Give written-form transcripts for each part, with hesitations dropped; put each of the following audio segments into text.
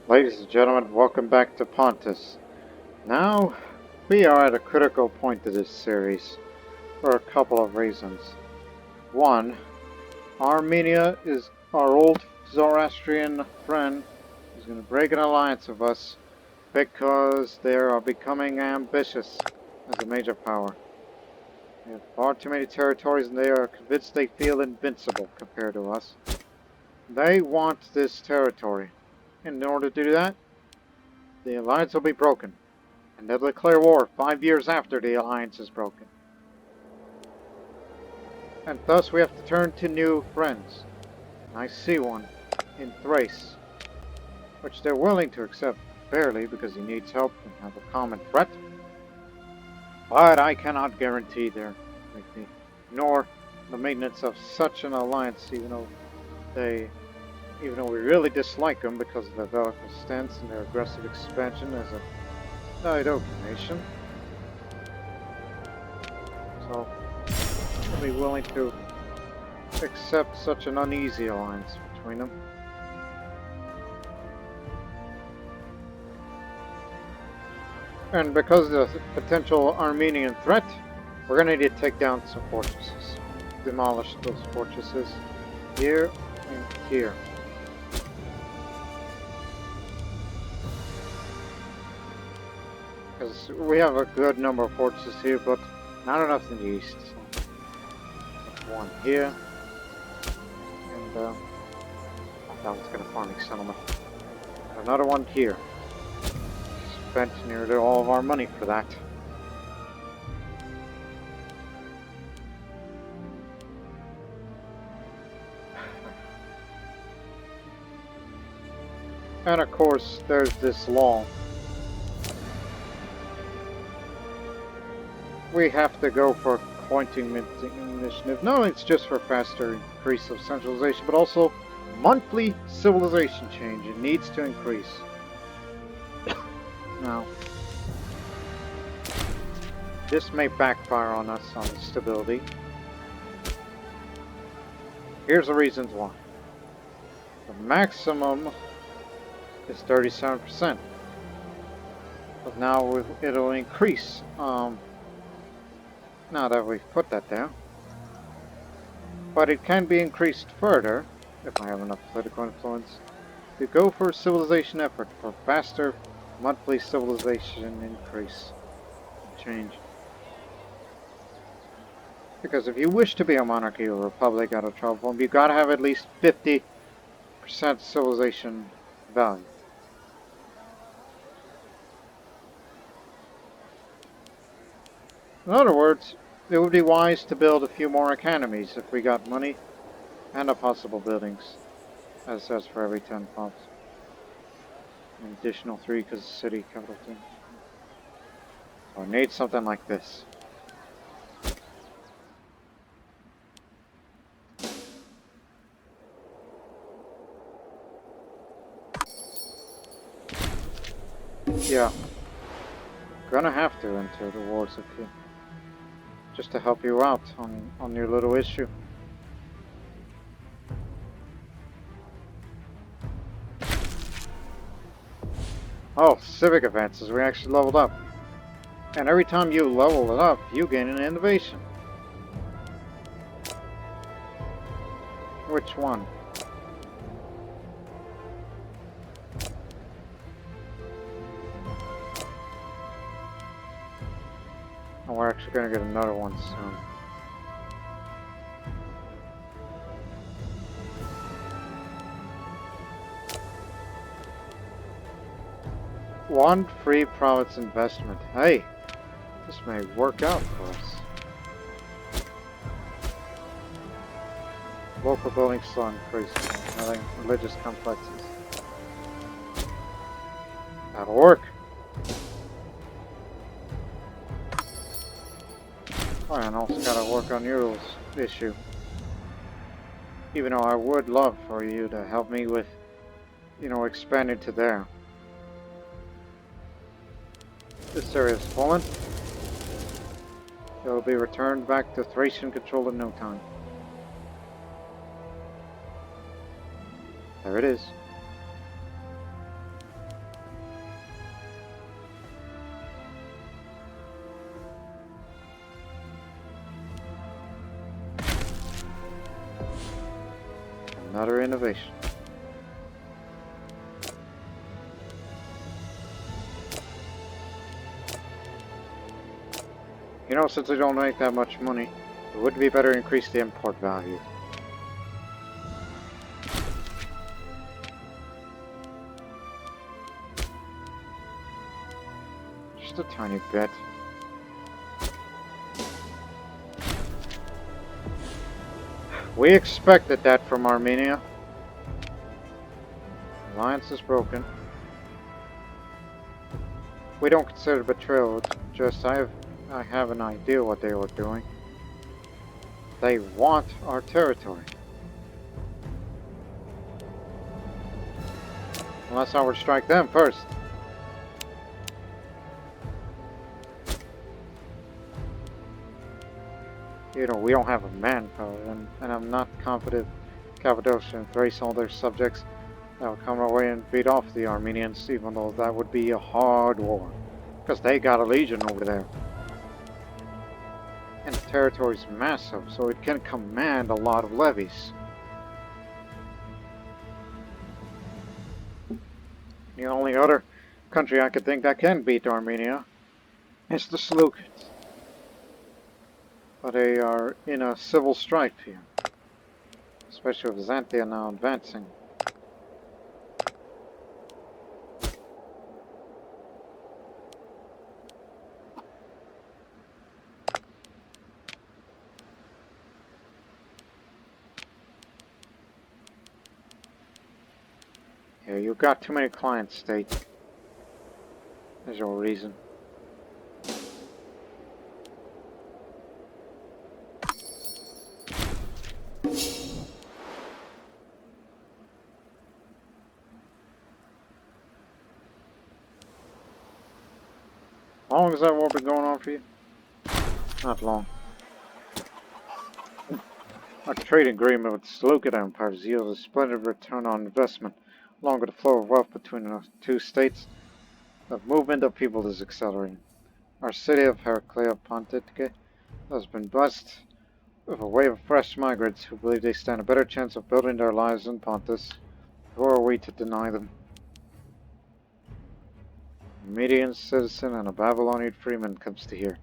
Ladies and gentlemen, welcome back to Pontus. Now, we are at a critical point of this series for a couple of reasons. One, Armenia is our old Zoroastrian friend is going to break an alliance with us because they are becoming ambitious as a major power. They have far too many territories and they are convinced they feel invincible compared to us. They want this territory. In order to do that, the alliance will be broken, and they'll declare war 5 years after the alliance is broken. And thus we have to turn to new friends. I see one in Thrace, which they're willing to accept fairly because he needs help and have a common threat. But I cannot guarantee their safety, nor the maintenance of such an alliance, even though we really dislike them because of their bellicose stance and their aggressive expansion as a Dido nation. So, I'll be willing to accept such an uneasy alliance between them. And because of the potential Armenian threat, we're going to need to take down some fortresses. Demolish those fortresses here and here. Because we have a good number of fortresses here, but not enough in the east. So one here, and that one's going to farming settlement. Another one here. Spent nearly all of our money for that. And of course, there's this law. We have to go for pointing initiative. No, it's just for faster increase of centralization, but also monthly civilization change. It needs to increase. Now, this may backfire on us on the stability. Here's the reasons why. The maximum is 37%. But now it'll increase. Now that we've put that there. But it can be increased further, if I have enough political influence, to go for a civilization effort for faster monthly civilization increase and change. Because if you wish to be a monarchy or republic out of trouble, you've got to have at least 50% civilization value. In other words, it would be wise to build a few more academies if we got money and a possible buildings, as says for every 10 pops. An additional 3 because the city capital thing. So I need something like this. Yeah. Gonna have to enter the wars if you... just to help you out on your little issue. Oh, civic advances, we actually leveled up. And every time you level it up, you gain an innovation. Which one? Oh, we're actually going to get another one soon. One free province investment. Hey, this may work out for us. Local building still increasing, having religious complexes. That'll work. Oh, and also gotta work on your issue. Even though I would love for you to help me with, expanding to there. This area is fallen. It will be returned back to Thracian control in no time. There it is. innovation. You know, since we don't make that much money, it would be better to increase the import value. Just a tiny bit. We expected that from Armenia. Alliance is broken. We don't consider betrayal, it's just I have an idea what they were doing. They want our territory. Unless I would strike them first. You know, we don't have a manpower, and I'm not confident Cappadocia and Thrace, all their subjects, that will come our way and beat off the Armenians, even though that would be a hard war. Because they got a legion over there. And the territory's massive, so it can command a lot of levies. The only other country I could think that can beat Armenia is the Seleucids. But they are in a civil strife here. Especially with Xanthia now advancing. Yeah, you've got too many client states. There's no reason. How long has that war been going on for you? Not long. Our trade agreement with the Seleucid Empire has yielded a splendid return on investment, along with the flow of wealth between the two states. The movement of people is accelerating. Our city of Heraclea Pontine has been blessed with a wave of fresh migrants who believe they stand a better chance of building their lives in Pontus. Who are we to deny them? A Median citizen and a Babylonian freeman comes to here.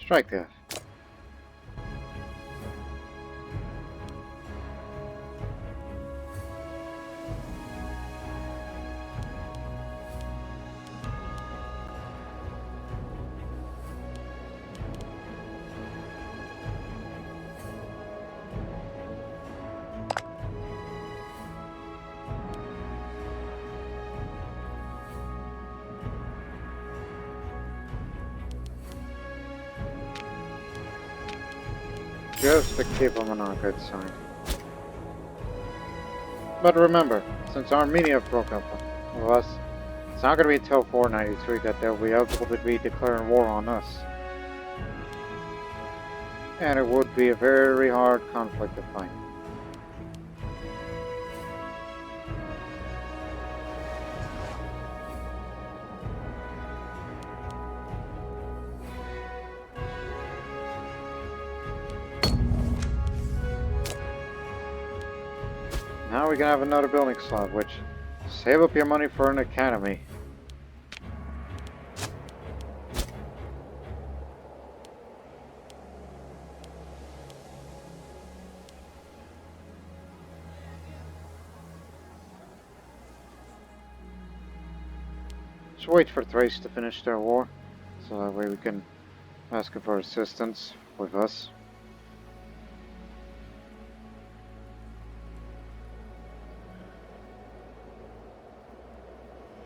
Strike that. Just to keep them on our good side. But remember, since Armenia broke up with us, it's not going to be until 493 that they'll be able to be declaring war on us. And it would be a very hard conflict to fight. Now we can have another building slot, which save up your money for an academy. Just wait for Thrace to finish their war, so that way we can ask her for assistance with us.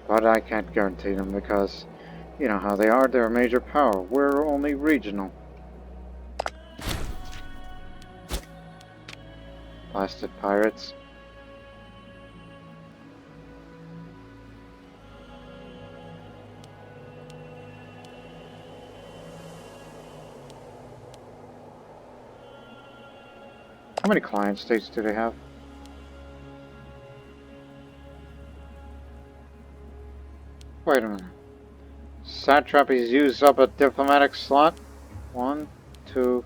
But I can't guarantee them because, you know how they are, they're a major power. We're only regional. Blasted pirates. How many client states do they have? Wait a minute. Satrapies used up a diplomatic slot? 1, 2,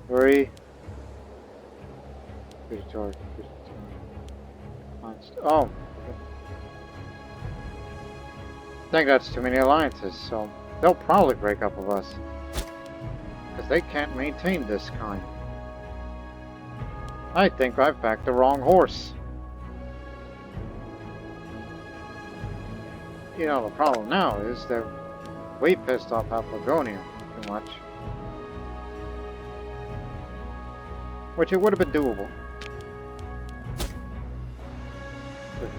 3, Oh. I think that's too many alliances, so they'll probably break up with us. Because they can't maintain this kind. I think I've backed the wrong horse. You know, the problem now is that we pissed off Paphlagonia too much. Which it would have been doable.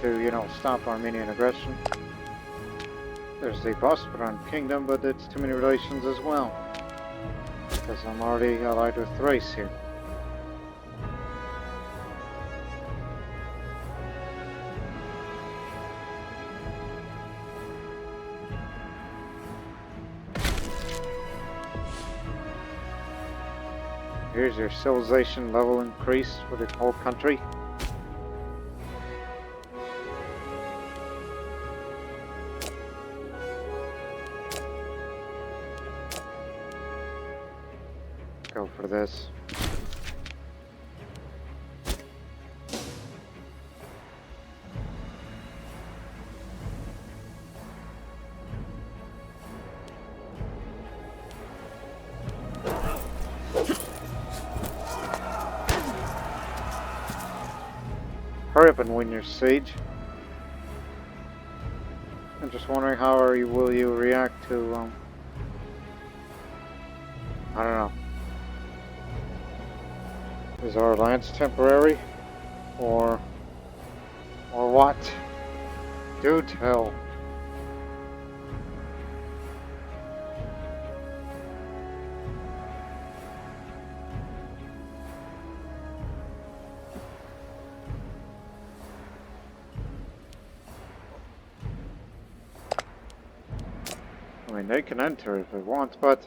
To, you know, stop Armenian aggression. There's the Zoroastrian Kingdom, but it's too many relations as well. Because I'm already allied with Thrace here. Here's your civilization level increase for the whole country. Go for this. Hurry up and win your siege. I'm just wondering how will you react to I don't know. Is our alliance temporary? Or what? Do tell. I mean, they can enter if they want, but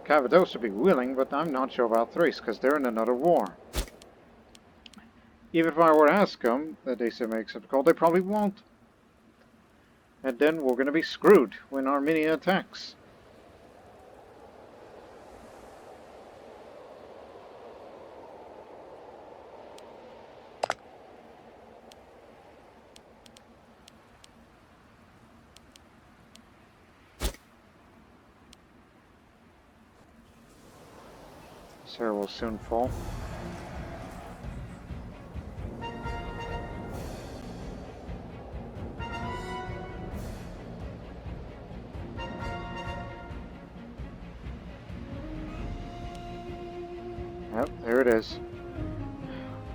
Cappadocia would be willing, but I'm not sure about Thrace, because they're in another war. Even if I were to ask them that they say make accept the call, they probably won't. And then we're going to be screwed when Armenia attacks. Sarah will soon fall. Yep, there it is.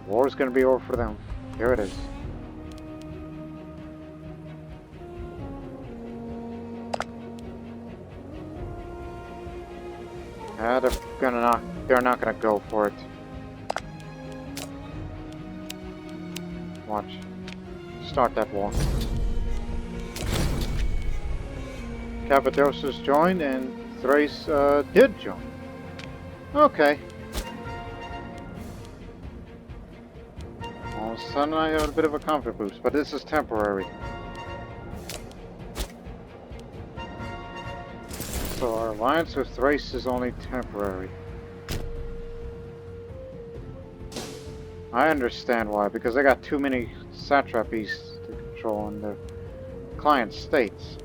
War's gonna be over for them. Here it is. They're not gonna go for it. Watch. Start that war. Cappadocia's joined and Thrace did join. Okay. All of a sudden I got a bit of a comfort boost, but this is temporary. So our alliance with Thrace is only temporary. I understand why, because they got too many satrapies to control in the client states.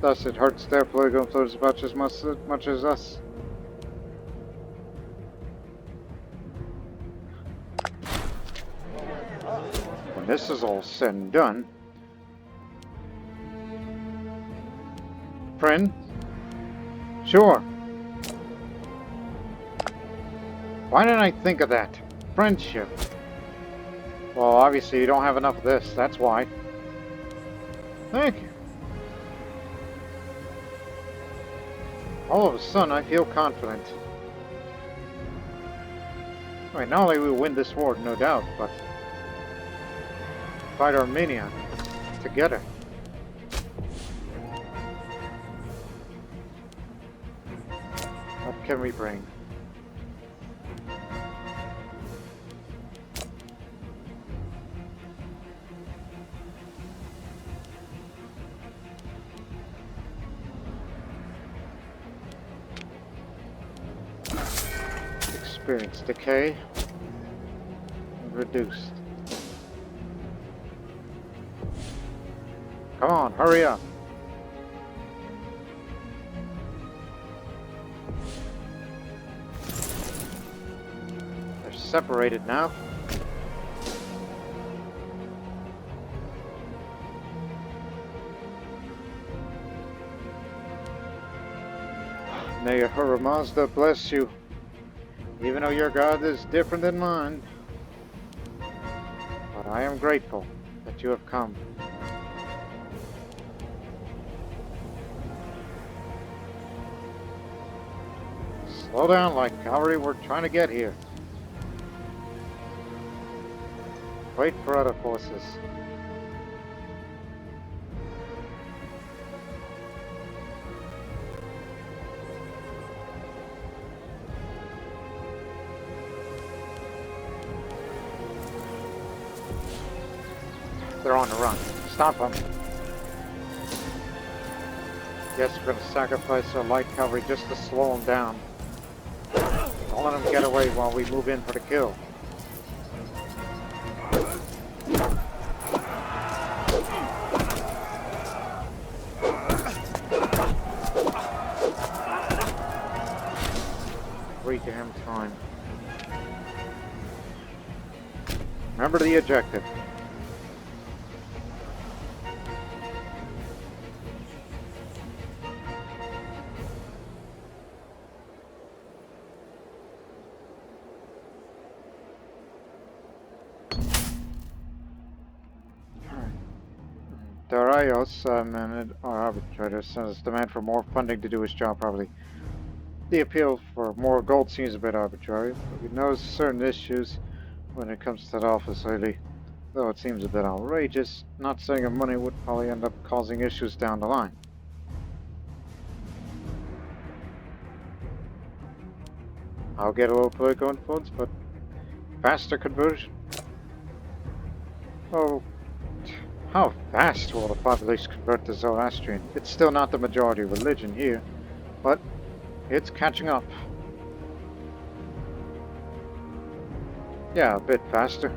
Thus it hurts their political influence as much as us. When this is all said and done, friend? Sure. Why didn't I think of that? Friendship. Well, obviously you don't have enough of this, that's why. Thank you. All of a sudden I feel confident. I mean, not only will we win this war, no doubt, but fight Armenia together. What can we bring? experience decay reduced. Come on, hurry up. They're separated now. May Ahura Mazda bless you, even though your God is different than mine. But I am grateful that you have come. Slow down, like cavalry, we're trying to get here. Wait for other forces. They're on the run. Stop them. Guess we're going to sacrifice our light cavalry just to slow them down. Don't let them get away while we move in for the kill. Great damn time. Remember the objective. Darius amended our arbitrator sends demand for more funding to do his job properly. The appeal for more gold seems a bit arbitrary, but we know certain issues when it comes to the office lately. Though it seems a bit outrageous, not saying money would probably end up causing issues down the line. I'll get a little political influence, but faster conversion? Oh, how fast will the population convert to Zoroastrian? It's still not the majority religion here, but it's catching up. Yeah, a bit faster.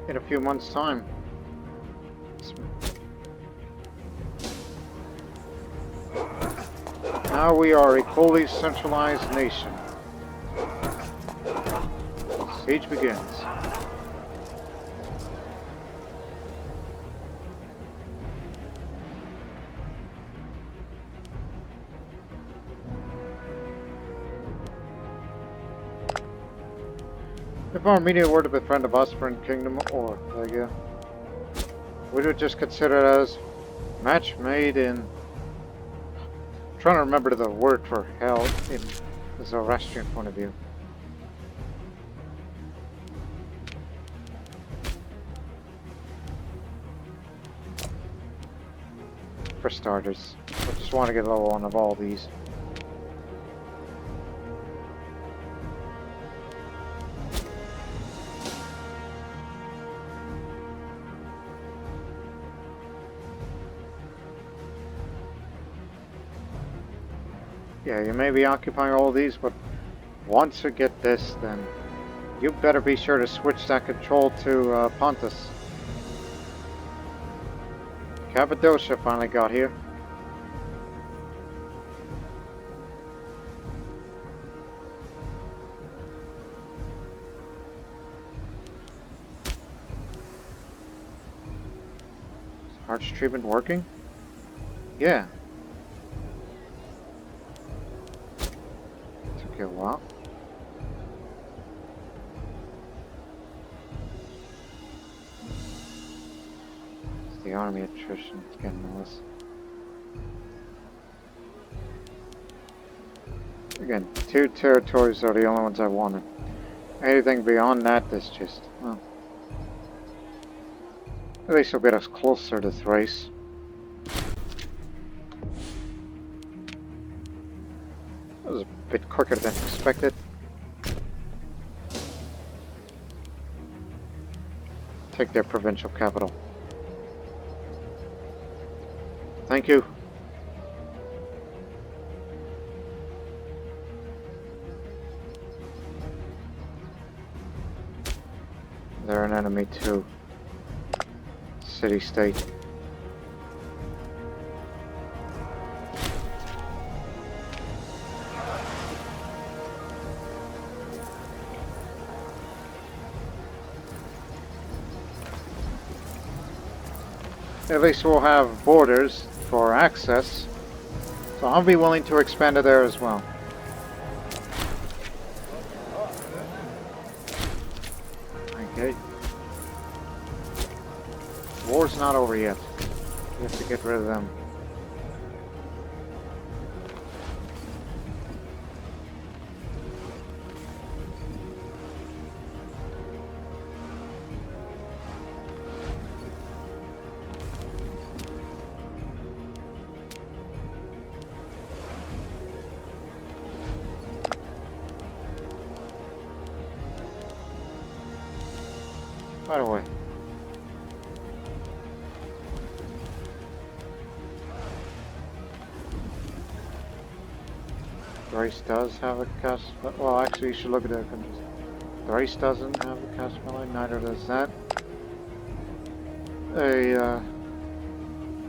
In a few months' time. Now we are a fully centralized nation. Siege begins. If Armenia were to befriend the Zoroastrian Kingdom or Armenia, we would just consider it as match made in. I'm trying to remember the word for hell in the Zoroastrian point of view. For starters, I just want to get level 1 of all these. Yeah, you may be occupying all of these, but once you get this, then you better be sure to switch that control to Pontus. Cappadocia finally got here. Is harsh treatment working? Yeah. Took you a while. The army attrition is getting worse. Again, 2 territories are the only ones I wanted. Anything beyond that is just, well, at least it'll get us closer to Thrace. That was a bit quicker than expected. Take their provincial capital. Thank you. They're an enemy too. City-state. At least we'll have borders for access, so I'll be willing to expand it there as well. Okay. War's not over yet. We have to get rid of them. By the way, Thrace does have a cast. Well, actually, you should look at the countries. Thrace doesn't have a cast ally. Neither does that.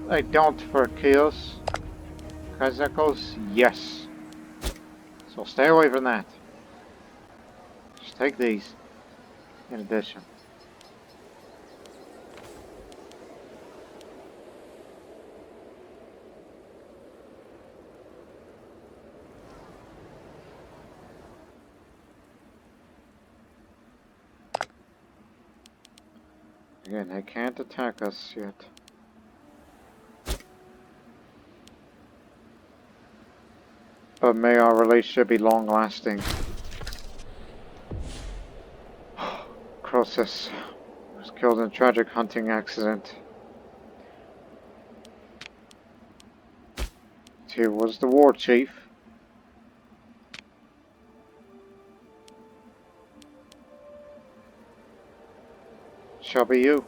I don't for Chaos. Kazakos, yes. So stay away from that. Just take these. In addition. Again, they can't attack us yet. But may our relationship be long-lasting. Croesus was killed in a tragic hunting accident. Here was the war chief. Shall be you.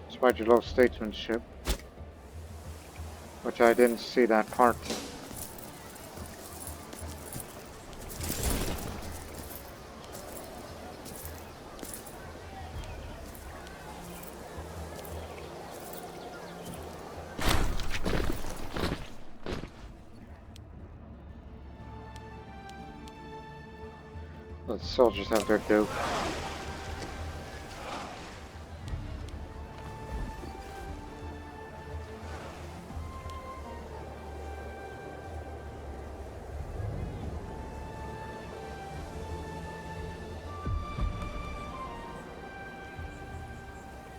Despite your low statesmanship, which I didn't see that part. Let the soldiers have their due.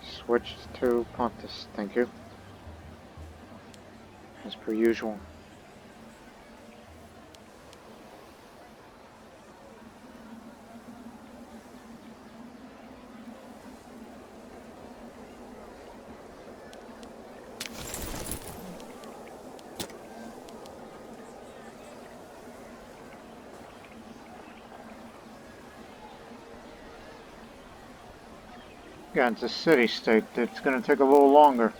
Switched to Pontus, thank you. As per usual. Yeah, it's a city-state. It's going to take a little longer.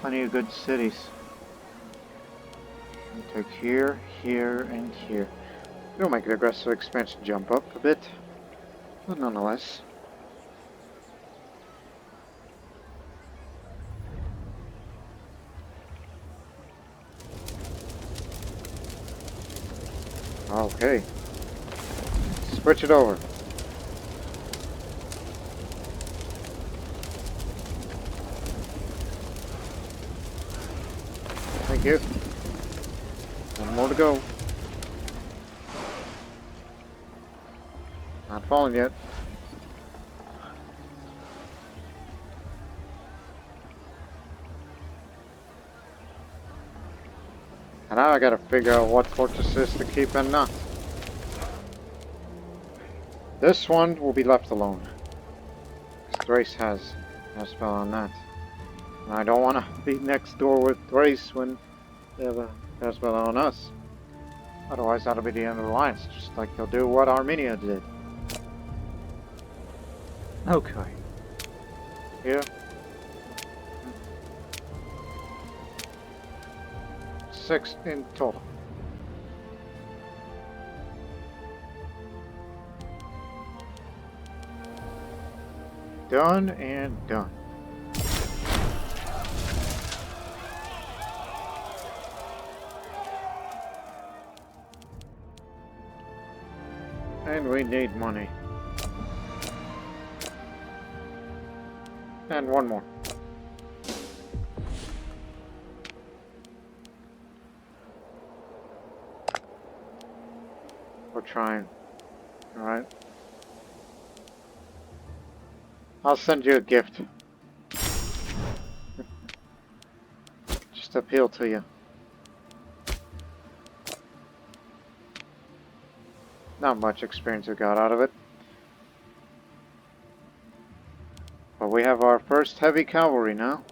Plenty of good cities. We'll take here, here, and here. It'll make the aggressive expansion jump up a bit. But nonetheless. Okay. Switch it over. Thank you. One more to go. Not falling yet. And now I gotta figure out what fortresses to keep and not. This one will be left alone. Thrace has a spell on that. And I don't want to be next door with Thrace when Yeah, that's below on us. Otherwise, that'll be the end of the alliance, just like they'll do what Armenia did. Okay. Here. 6 in total. Done and done. And we need money. And one more. We're trying. Alright. I'll send you a gift. Just appeal to you. Not much experience we got out of it. But we have our first heavy cavalry now.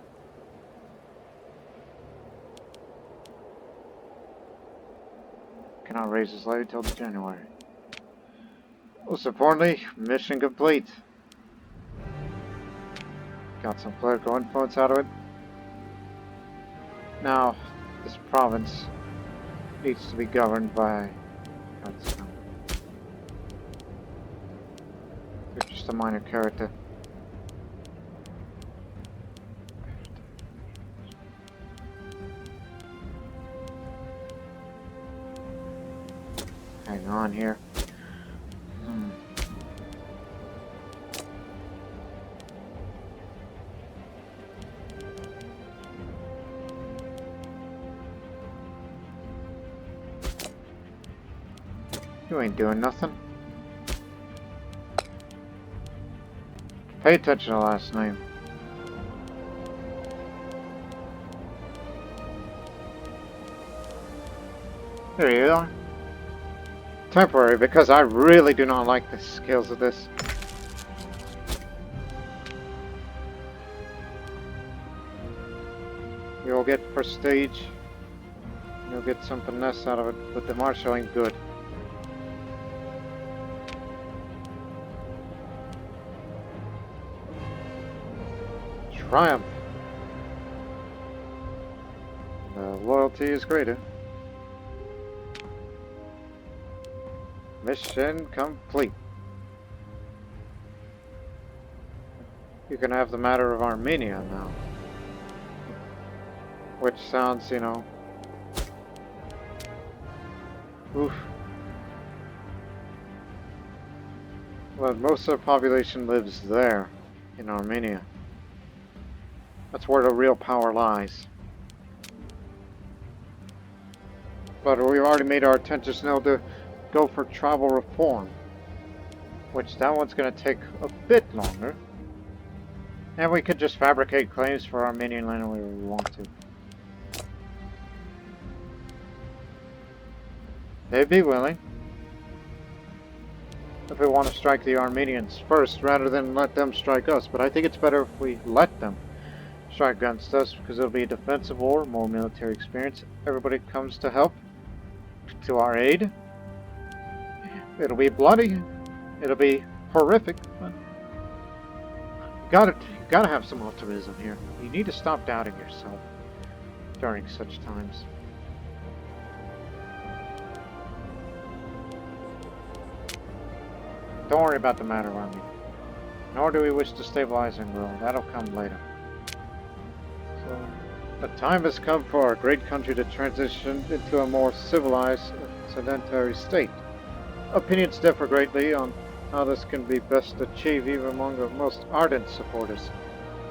Cannot raise his levy till January. Most importantly, mission complete. Got some political influence out of it. Now, this province needs to be governed by... You're just a minor character. Hang on here. You ain't doing nothing. Pay attention to the last name. There you are. Temporary, because I really do not like the skills of this. You'll get prestige. You'll get some finesse out of it, but the martial ain't good. Triumph. The loyalty is greater. Mission complete. You can have the matter of Armenia now. Which sounds, you know... Oof. But most of the population lives there, in Armenia. That's where the real power lies. But we've already made our intentions now to go for tribal reform. Which that one's going to take a bit longer. And we could just fabricate claims for Armenian land wherever we want to. They'd be willing. If we want to strike the Armenians first rather than let them strike us. But I think it's better if we let them strike against us, because it'll be a defensive war, more military experience. Everybody comes to help, to our aid. It'll be bloody, it'll be horrific, but you gotta have some optimism here. You need to stop doubting yourself during such times. Don't worry about the matter around me. Nor do we wish to stabilize and grow. That'll come later. So, the time has come for our great country to transition into a more civilized, sedentary state. Opinions differ greatly on how this can be best achieved, even among the most ardent supporters.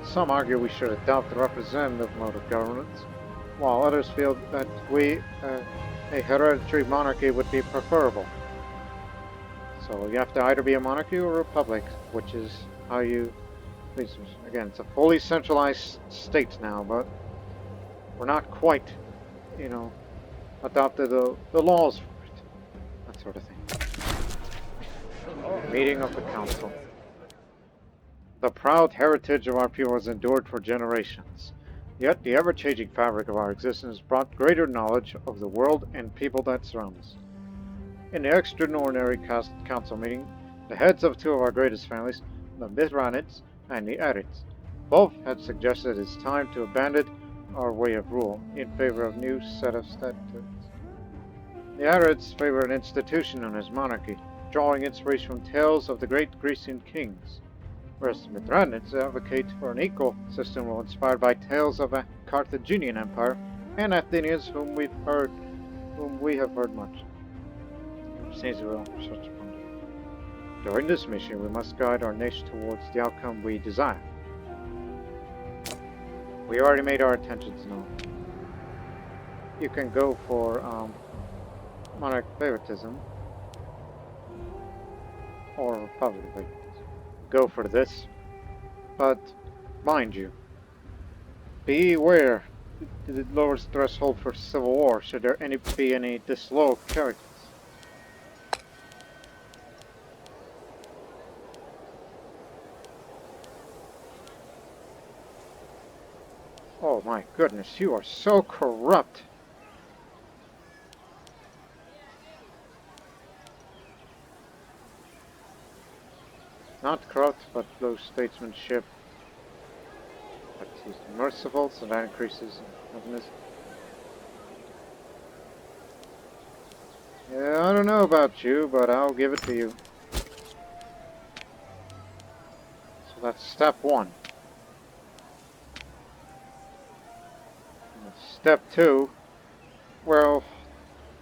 Some argue we should adopt the representative mode of governance, while others feel that a hereditary monarchy would be preferable. So you have to either be a monarchy or a republic, which is how you... Again, it's a fully centralized state now, but we're not quite, you know, adopted the laws for it. That sort of thing. Meeting of the council. The proud heritage of our people has endured for generations. Yet the ever-changing fabric of our existence brought greater knowledge of the world and people that surround us. In the extraordinary council meeting, the heads of two of our greatest families, the Mithranids and the Arids, both had suggested it's time to abandon our way of rule in favor of a new set of statutes. The Arids favor an institution known as monarchy, drawing inspiration from tales of the great Grecian kings, whereas the Mithranids advocate for an equal system inspired by tales of a Carthaginian empire and Athenians whom we have heard much. During this mission, we must guide our nation towards the outcome we desire. We already made our intentions known. You can go for monarch favoritism or republic favoritism. Go for this, but mind you, beware. It lowers the threshold for civil war should there be any disloyal characters. Oh my goodness, you are so corrupt. Not corrupt, but low statesmanship. But he's merciful, so that increases happiness. Yeah, I don't know about you, but I'll give it to you. So that's step 1. Step 2, well,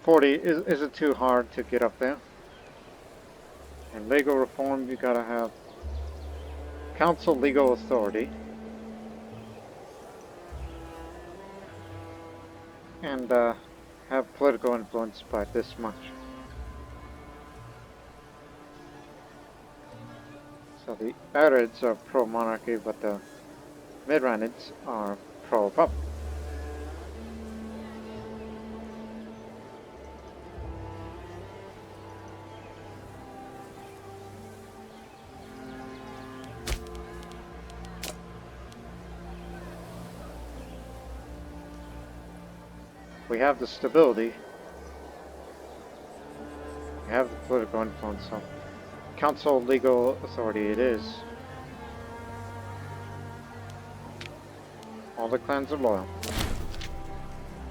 40 isn't too hard to get up there. And legal reform, you gotta have council legal authority. And have political influence by this much. So the Arids are pro-monarchy, but the Mithranids are pro-republic. We have the stability, we have the political influence, so council legal authority it is. All the clans are loyal.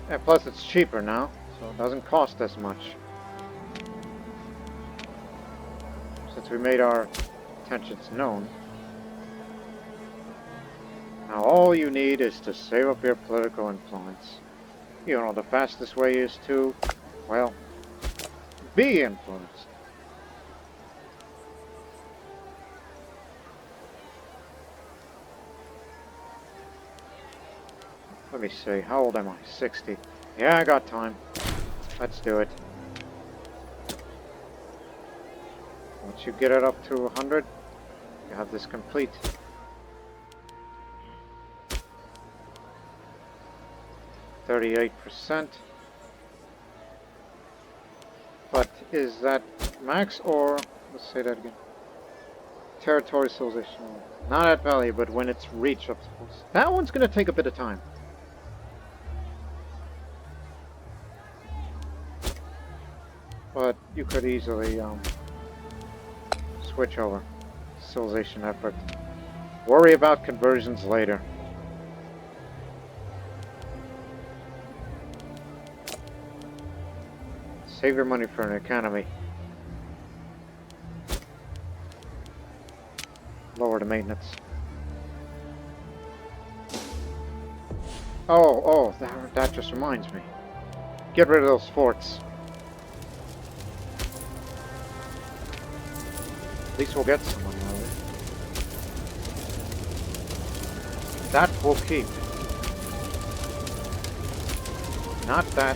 And plus it's cheaper now, so it doesn't cost as much. Since we made our intentions known. Now all you need is to save up your political influence. You know, the fastest way is to, well, be influenced. Let me see, how old am I? 60. Yeah, I got time. Let's do it. Once you get it up to 100, you have this complete. 38%. But is that max or, let's say that again. Territory civilization. Not at value, but when it's reached up to that one's going to take a bit of time. But you could easily switch over. Civilization effort. Worry about conversions later. Save your money for an economy. Lower the maintenance. Oh, that just reminds me. Get rid of those forts. At least we'll get some money out of it. That will keep. Not that.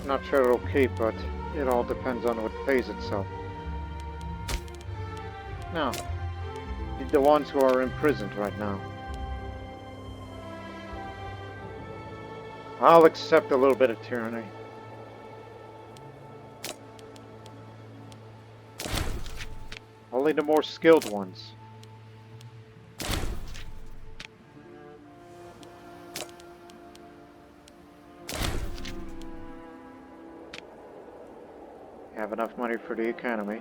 Not sure it'll keep, but it all depends on what pays itself. Now, the ones who are imprisoned right now. I'll accept a little bit of tyranny. Only the more skilled ones. Have enough money for the economy.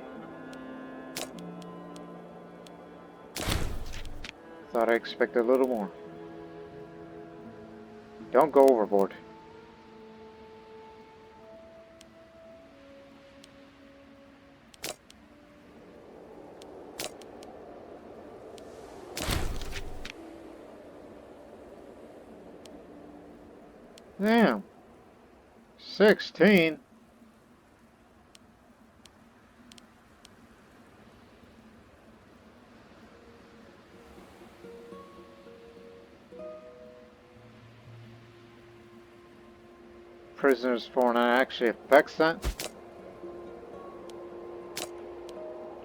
Thought I expected a little more. Don't go overboard. Damn. 16. Prisoners foreign actually affects that?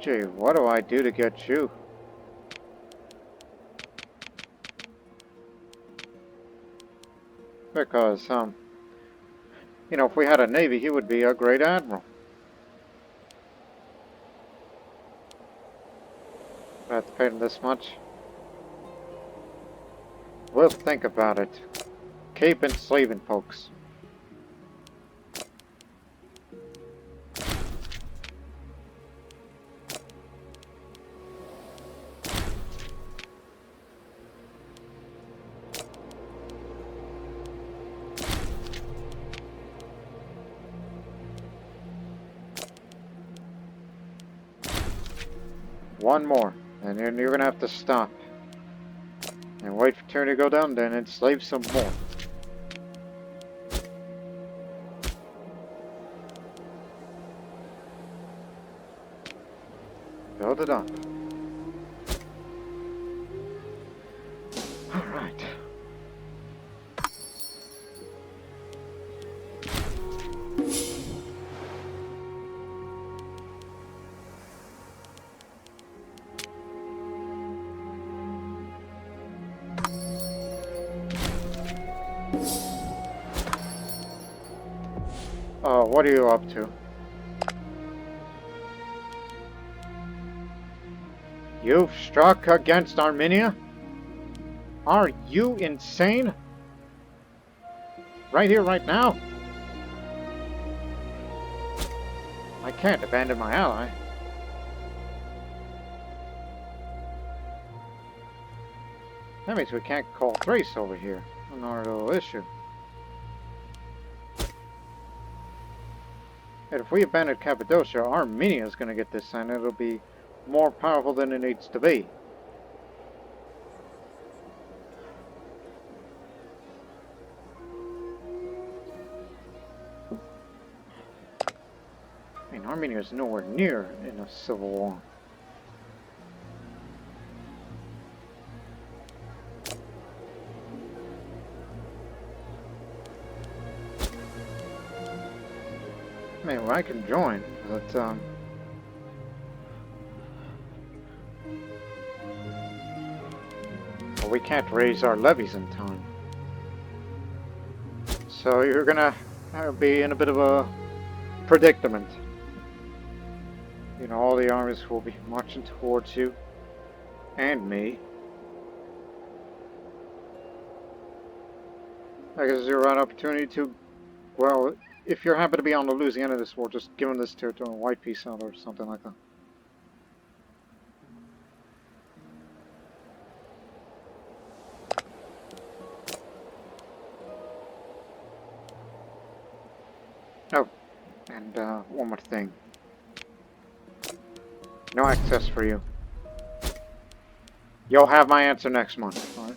Gee, what do I do to get you? Because, you know, if we had a navy, he would be a great admiral. I have to pay him this much. We'll think about it. Keep enslaving folks. One more, and then you're gonna have to stop. And wait for turn to go down, then enslave some more. Build it up. Alright. What are you up to? You've struck against Armenia? Are you insane? Right here, right now? I can't abandon my ally. That means we can't call Thrace over here. Another little issue. And if we abandon Cappadocia, Armenia is going to get this, and it'll be more powerful than it needs to be. I mean, Armenia is nowhere near in a civil war. I mean, well, I can join, but well, we can't raise our levies in time. So you're gonna be in a bit of a predicament. You know, all the armies will be marching towards you and me. I guess you're an opportunity to, well, if you're happy to be on the losing end of this war, just give them this territory and white peace out or something like that. Oh, and one more thing. No access for you. You'll have my answer next month, alright?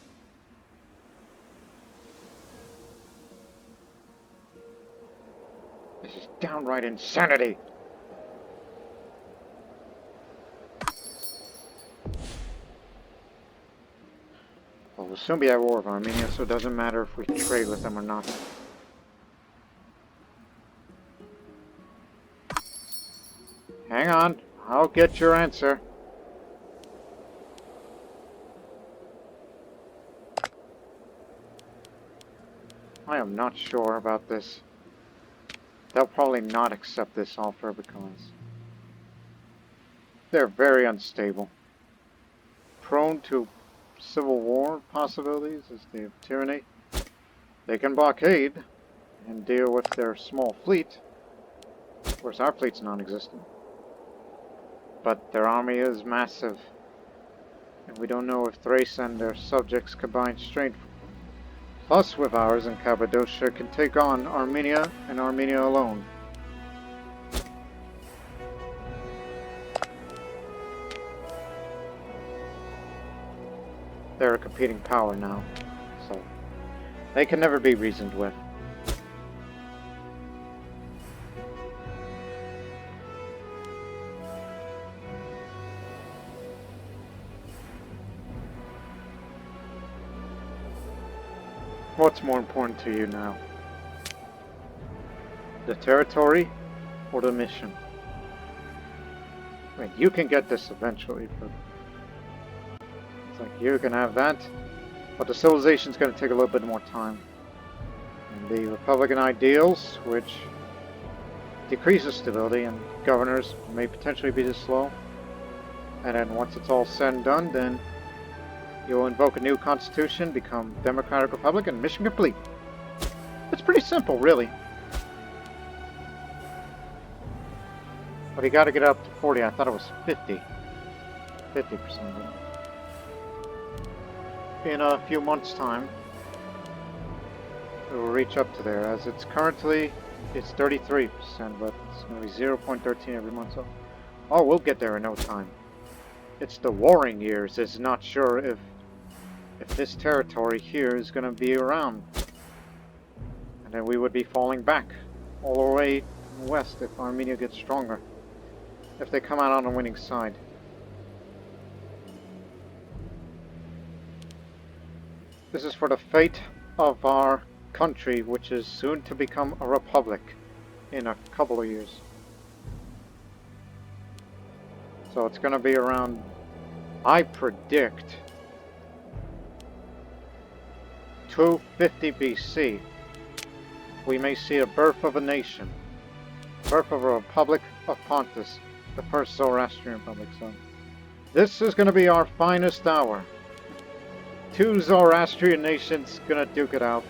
This is downright insanity. Well, we'll soon be at war with Armenia, so it doesn't matter if we trade with them or not. Hang on, I'll get your answer. I am not sure about this. They'll probably not accept this offer because they're very unstable. Prone to civil war possibilities as they have tyranny. They can blockade and deal with their small fleet. Of course, our fleet's non-existent. But their army is massive. And we don't know if Thrace and their subjects' combined strength, plus with ours in Cappadocia, can take on Armenia and Armenia alone. They're a competing power now, so they can never be reasoned with. What's more important to you now? The territory or the mission? I mean, you can get this eventually, but it's like you can have that, but the civilization's going to take a little bit more time. And the Republican ideals, which decreases stability, and governors may potentially be this slow. And then once it's all said and done, then you'll invoke a new constitution, become Democratic Republic, and mission complete. It's pretty simple, really. But you gotta get up to 40. I thought it was 50. 50%. In a few months' time, it will reach up to there. As it's currently, it's 33%, but it's gonna be 0.13 every month. So, oh, we'll get there in no time. It's the warring years. It's not sure if this territory here is going to be around. And then we would be falling back all the way west if Armenia gets stronger. If they come out on the winning side. This is for the fate of our country, which is soon to become a republic in a couple of years. So it's going to be around, I predict, 250 BC. We may see a birth of a nation. Birth of a Republic of Pontus, the first Zoroastrian Republic. So this is going to be our finest hour. Two Zoroastrian nations going to duke it out.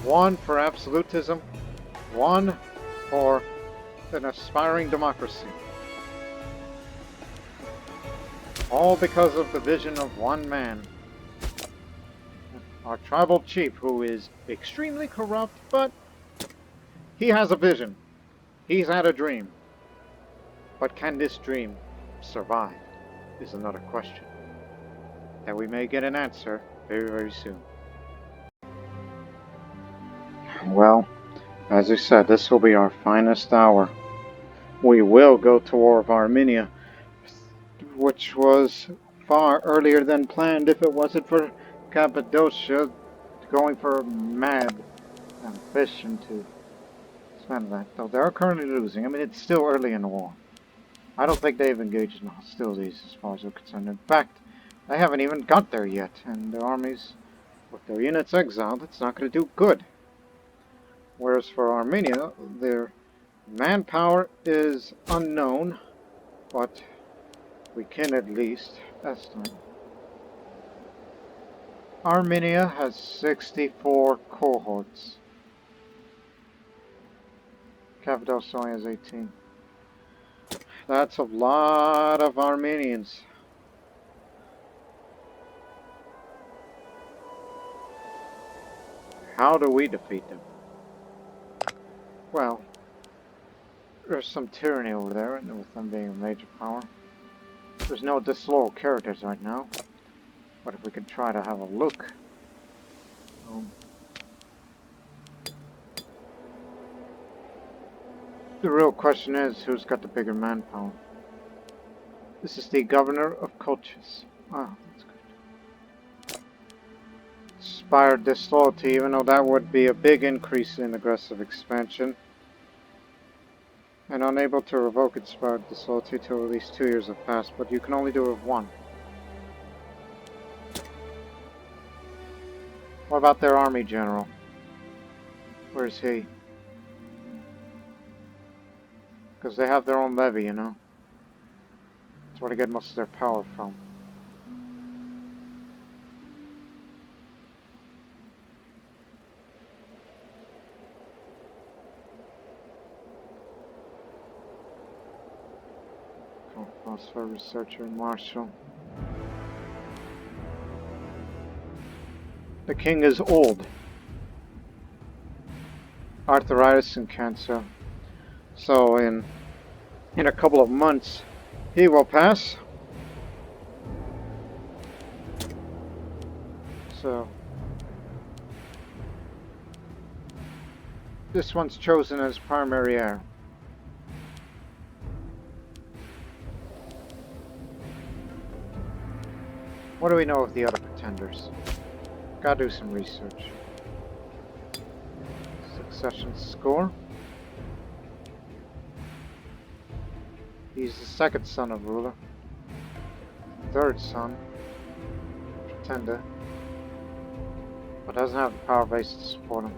One for absolutism, one for an aspiring democracy. All because of the vision of one man. Our tribal chief, who is extremely corrupt, but he has a vision. He's had a dream. But can this dream survive is another question. And we may get an answer very, very soon. Well, as I said, this will be our finest hour. We will go to war with Armenia, which was far earlier than planned if it wasn't for Cappadocia going for mad ambition to spend that. Though they are currently losing. I mean, it's still early in the war. I don't think they've engaged in hostilities as far as I'm concerned. In fact, they haven't even got there yet, and their armies, with their units exiled, it's not going to do good. Whereas for Armenia, their manpower is unknown, but we can at least estimate. Armenia has 64 cohorts. Cappadocia only has 18. That's a lot of Armenians. How do we defeat them? Well, there's some tyranny over there, and with them being a major power. There's no disloyal characters right now. But if we could try to have a look. The real question is, who's got the bigger manpower? This is the governor of Colchis. Ah, that's good. Inspired disloyalty, even though that would be a big increase in aggressive expansion. And unable to revoke inspired disloyalty till at least 2 years have passed, but you can only do it with one. What about their army general? Where's he? Because they have their own levy, you know. That's where they get most of their power from. Philosopher, researcher, marshal. The king is old. Arthritis and cancer. So in a couple of months, he will pass. So this one's chosen as primary heir. What do we know of the other pretenders? Gotta do some research. Succession score. He's the second son of ruler. Third son. Pretender. But doesn't have the power base to support him.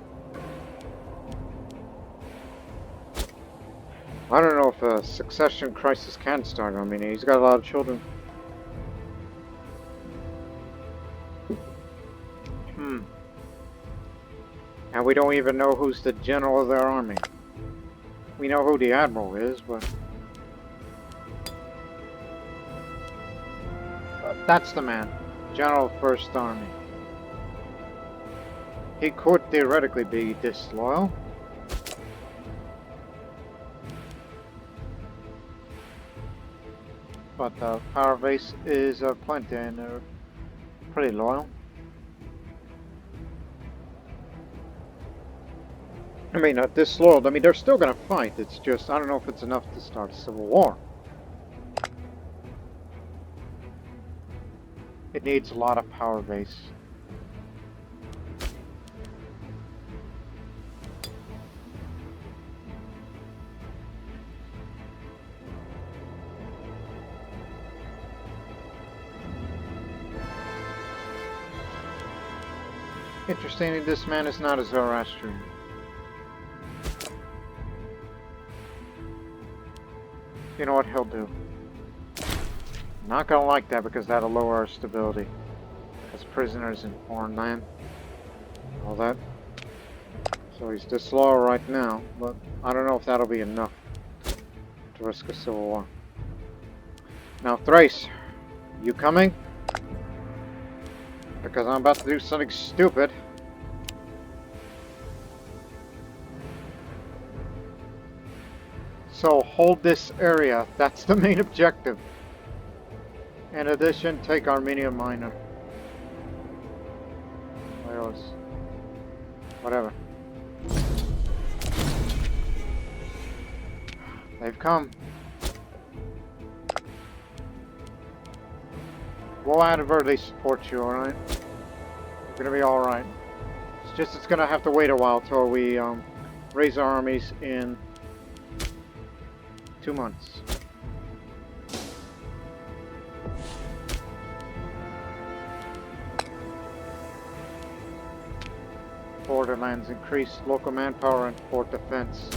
I don't know if a succession crisis can start in Armenia. He's got a lot of children. And we don't even know who's the general of their army. We know who the admiral is, but that's the man. General of First Army. He could theoretically be disloyal. But the power base is plenty and they're pretty loyal. I mean, not disloyal. I mean, they're still gonna fight. It's just, I don't know if it's enough to start a civil war. It needs a lot of power base. Interestingly, this man is not a Zoroastrian. You know what he'll do? Not gonna like that because that'll lower our stability as prisoners in foreign land. All that. So he's disloyal right now, but I don't know if that'll be enough to risk a civil war. Now Thrace, you coming? Because I'm about to do something stupid. So hold this area. That's the main objective. In addition, take Armenia Minor. Wales. Whatever. They've come. We'll advertently support you, alright? We're gonna be alright. It's just it's gonna have to wait a while till we raise our armies in 2 months. Borderlands increased local manpower and fort defense.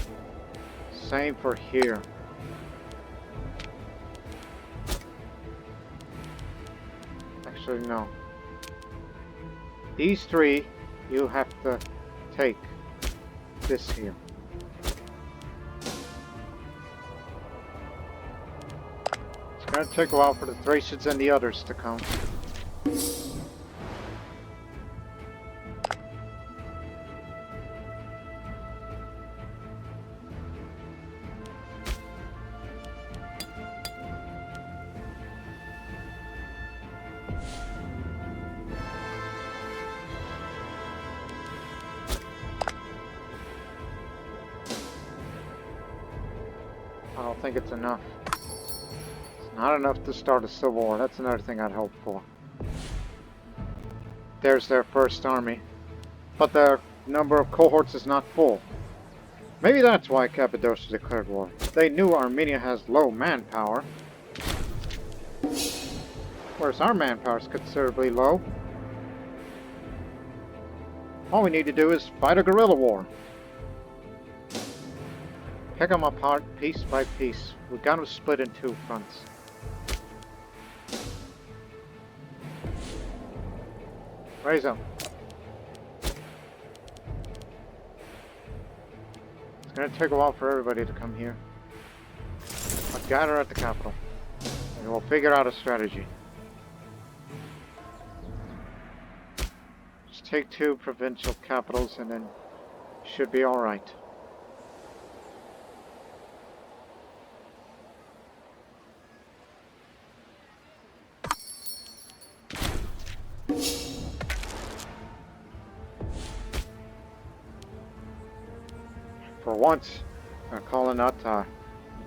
Same for here. Actually, no. These three you have to take. This here. It's gonna take a while for the Thracians and the others to come. I don't think it's enough. It's not enough to start a civil war. That's another thing I'd hope for. There's their first army. But their number of cohorts is not full. Maybe that's why Cappadocia declared war. They knew Armenia has low manpower. Whereas our manpower is considerably low. All we need to do is fight a guerrilla war. Pick them apart piece by piece. We've got them split in two fronts. Raise them. It's going to take a while for everybody to come here. But gather at the capital, and we'll figure out a strategy. Just take 2 provincial capitals, and then should be all right. For once, Kalanata,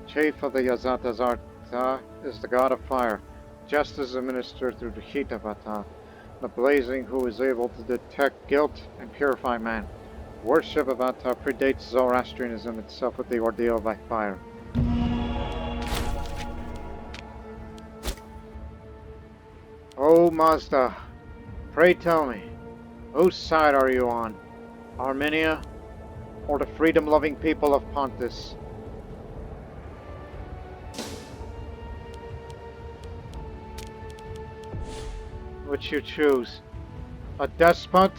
chief of the Yazata Zarta, is the god of fire. Justice administered through the heat of Ata, the blazing who is able to detect guilt and purify man. Worship of Ata predates Zoroastrianism itself with the ordeal by fire. Oh Mazda, pray tell me, whose side are you on? Armenia or the freedom-loving people of Pontus? Which you choose? A despot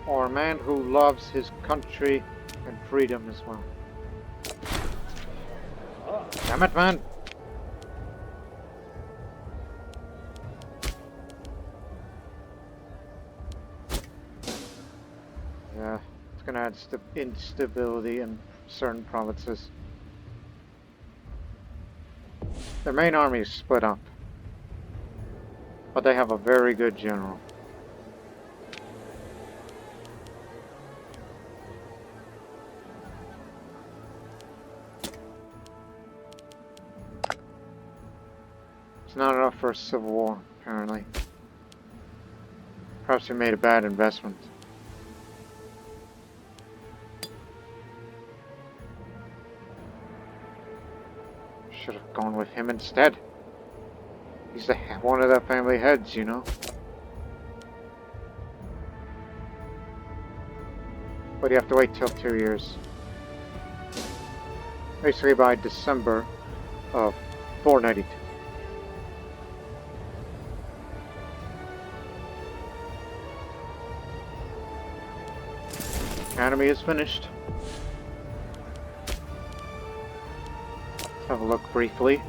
or a man who loves his country and freedom as well? Damn it, man! Yeah, it's gonna add instability in certain provinces. Their main army is split up, but they have a very good general. It's not enough for a civil war, apparently. Perhaps we made a bad investment. Should have gone with him instead. He's one of the family heads, you know. But you have to wait till 2 years. Basically by December of 492. Academy is finished. Let's have a look briefly.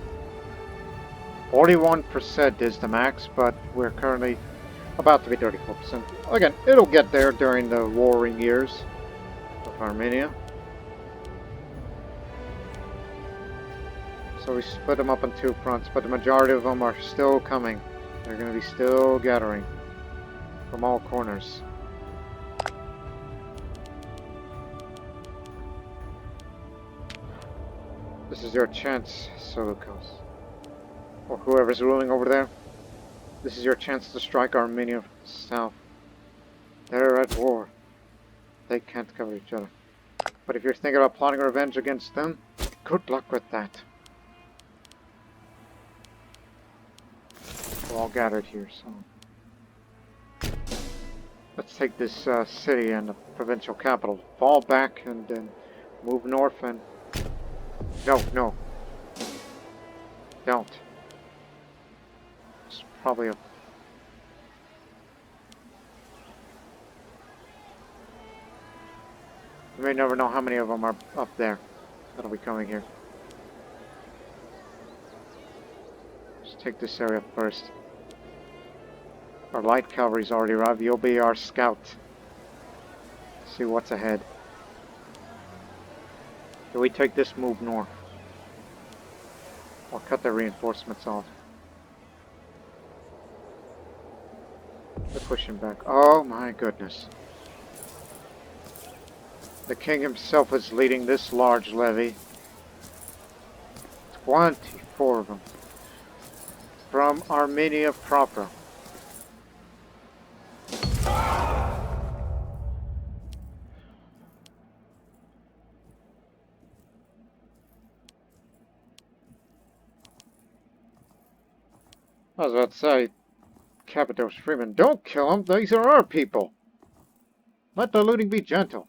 41% is the max, but we're currently about to be 34%. Again, it'll get there during the warring years of Armenia. So we split them up on 2 fronts, but the majority of them are still coming. They're going to be still gathering from all corners. This is your chance, Seleucus, or whoever's ruling over there. This is your chance to strike Armenia from the south. They're at war. They can't cover each other. But if you're thinking about plotting revenge against them, good luck with that. We're all gathered here, so let's take this city and the provincial capital. Fall back and then move north and... No. Don't. It's probably a... You may never know how many of them are up there that'll be coming here. Let's take this area first. Our light cavalry's already arrived. You'll be our scout. See what's ahead. Do we take this move north? Or cut the reinforcements off? They're pushing back. Oh my goodness. The king himself is leading this large levy. 24 of them. From Armenia proper. I was about to say, Capito's freemen, don't kill them, these are our people. Let the looting be gentle.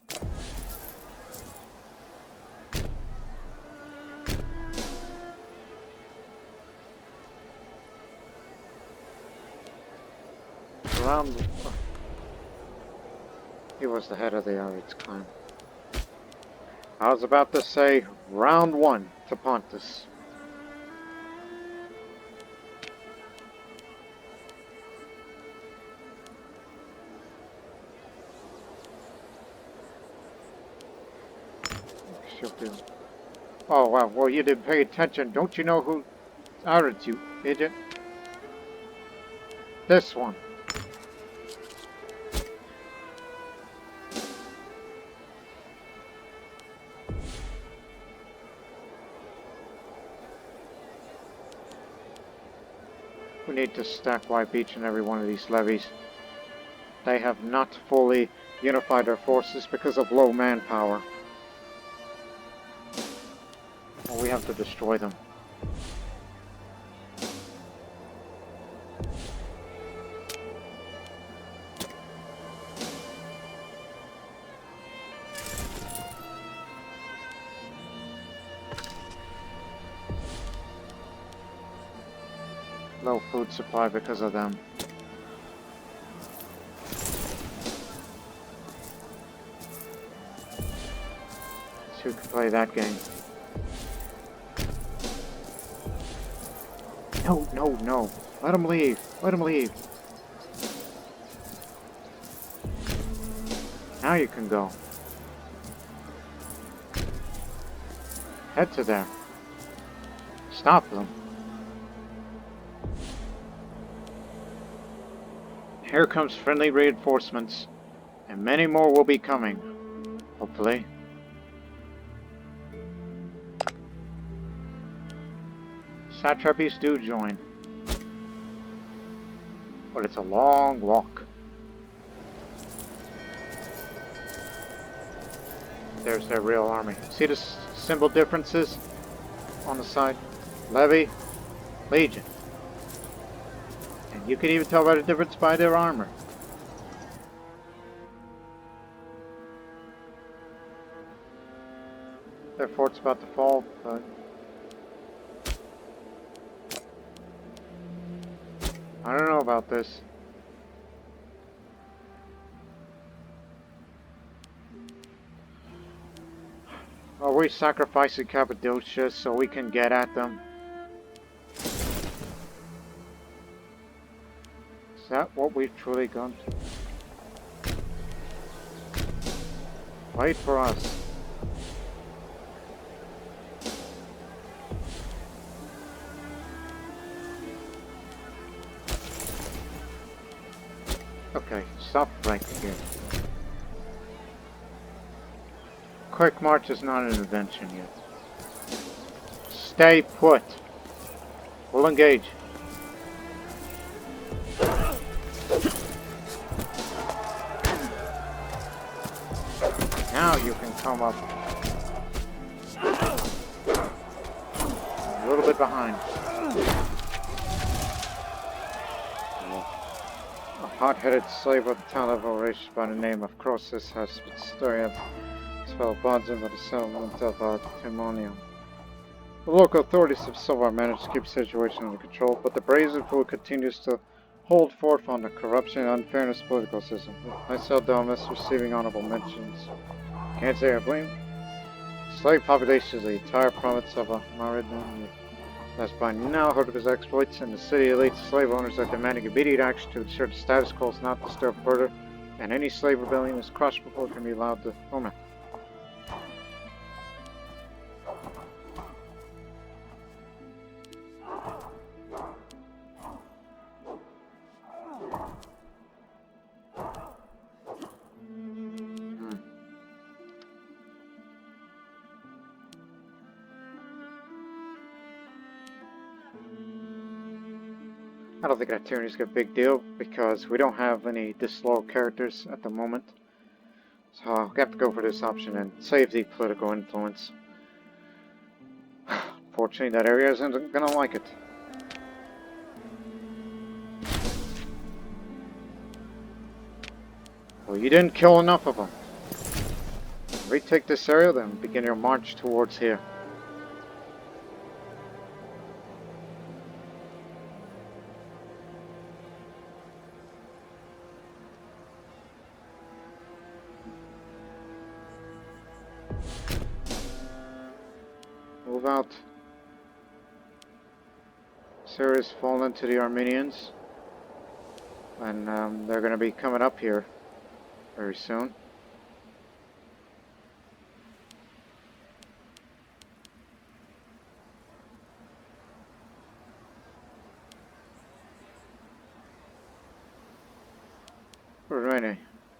Around. He was the head of the Arids clan. I was about to say round 1 to Pontus. She'll do. Oh wow, well you didn't pay attention. Don't you know who Arids, you idiot? This one. We need to stack wipe each and every one of these levies. They have not fully unified their forces because of low manpower. Well, we have to destroy them. Low food supply because of them. So we can play that game. No, no, no. Let him leave. Let him leave. Now you can go. Head to there. Stop them. Here comes friendly reinforcements, and many more will be coming, hopefully. Satrapies do join, but it's a long walk. There's their real army. See the symbol differences on the side? Levy, Legion. You can even tell by the difference by their armor. Their fort's about to fall, but I don't know about this. Are we sacrificing Cappadocia so we can get at them? Is that what we've truly gone to? Wait for us. Okay, stop right here. Quick march is not an invention yet. Stay put. We'll engage. Now you can come up a little bit behind. A hot-headed slave of the town of Zoroastrian by the name of Croesus has split the story of his fellow bonds about the settlement of Timonium. The local authorities have so far managed to keep the situation under control, but the brazen fool continues to hold forth on the corruption and unfairness political system. Myself, Domus, receiving honorable mentions. Can't say I blame. Slave population is the entire province of Armenian has by now heard of his exploits, and the city elites slave owners are demanding immediate action to ensure the status quo is not disturbed further, and any slave rebellion is crushed before it can be allowed to foment. I don't think that tyranny is a big deal because we don't have any disloyal characters at the moment. So I'll have to go for this option and save the political influence. Fortunately, that area isn't gonna like it. Well, you didn't kill enough of them. Retake this area, then begin your march towards here. Move out. Syria's fallen to the Armenians. And they're going to be coming up here very soon.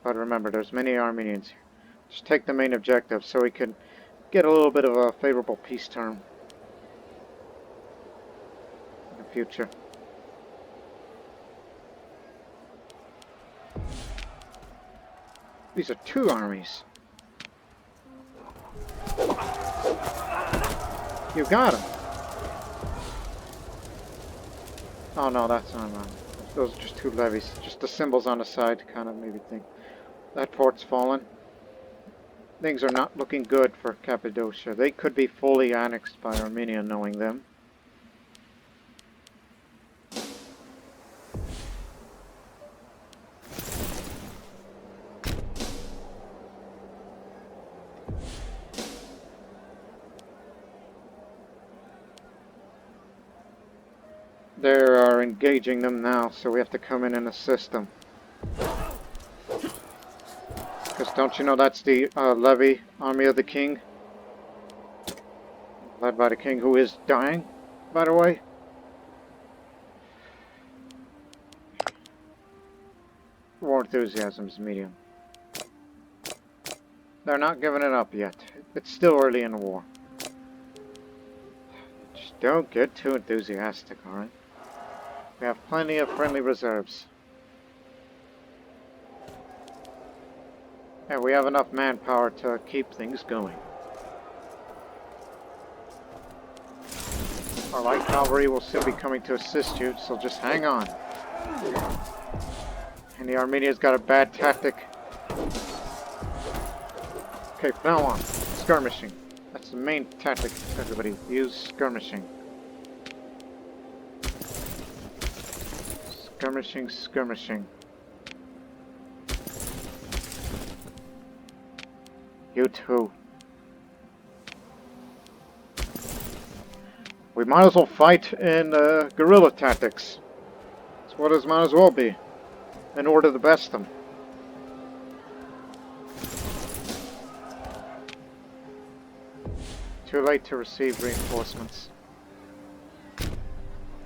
But remember, there's many Armenians here. Just take the main objective so we can get a little bit of a favorable peace term in the future. These are two armies. You got him. Oh no, that's not mine. Those are just two levies. Just the symbols on the side kind of made me think. That fort's fallen. Things are not looking good for Cappadocia. They could be fully annexed by Armenia, knowing them. They are engaging them now, so we have to come in and assist them. Because don't you know that's the levy army of the king? Led by the king, who is dying, by the way. War enthusiasm is medium. They're not giving it up yet. It's still early in the war. Just don't get too enthusiastic, alright? We have plenty of friendly reserves. And we have enough manpower to keep things going. Our light cavalry will soon be coming to assist you, so just hang on. And the Armenia's got a bad tactic. Okay, from now on, skirmishing. That's the main tactic, everybody. Use skirmishing. Skirmishing, skirmishing. You too. We might as well fight in guerrilla tactics. That's what it might as well be. In order to best them. Too late to receive reinforcements.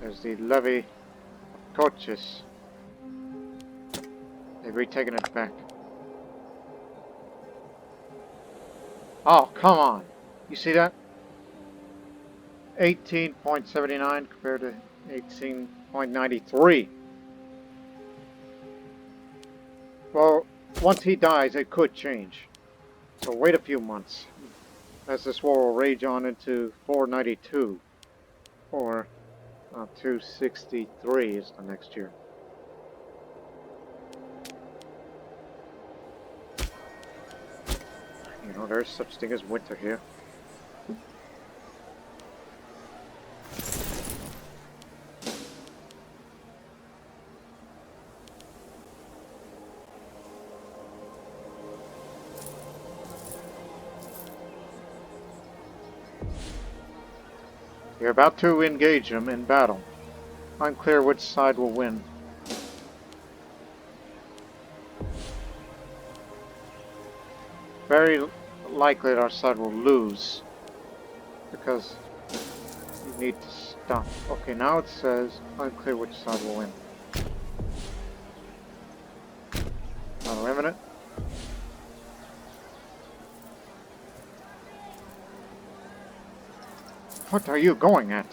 There's the levy. Coaches. They've retaken it back. Oh, come on. You see that? 18.79 compared to 18.93. Well, once he dies, it could change. So wait a few months. As this war will rage on into 492. Or 263 is the next year. You know, there's such thing as winter here. You're about to engage them in battle. Unclear which side will win. Very likely that our side will lose. Because you need to stop. Okay, now it says unclear which side will win. Wait a minute. What are you going at?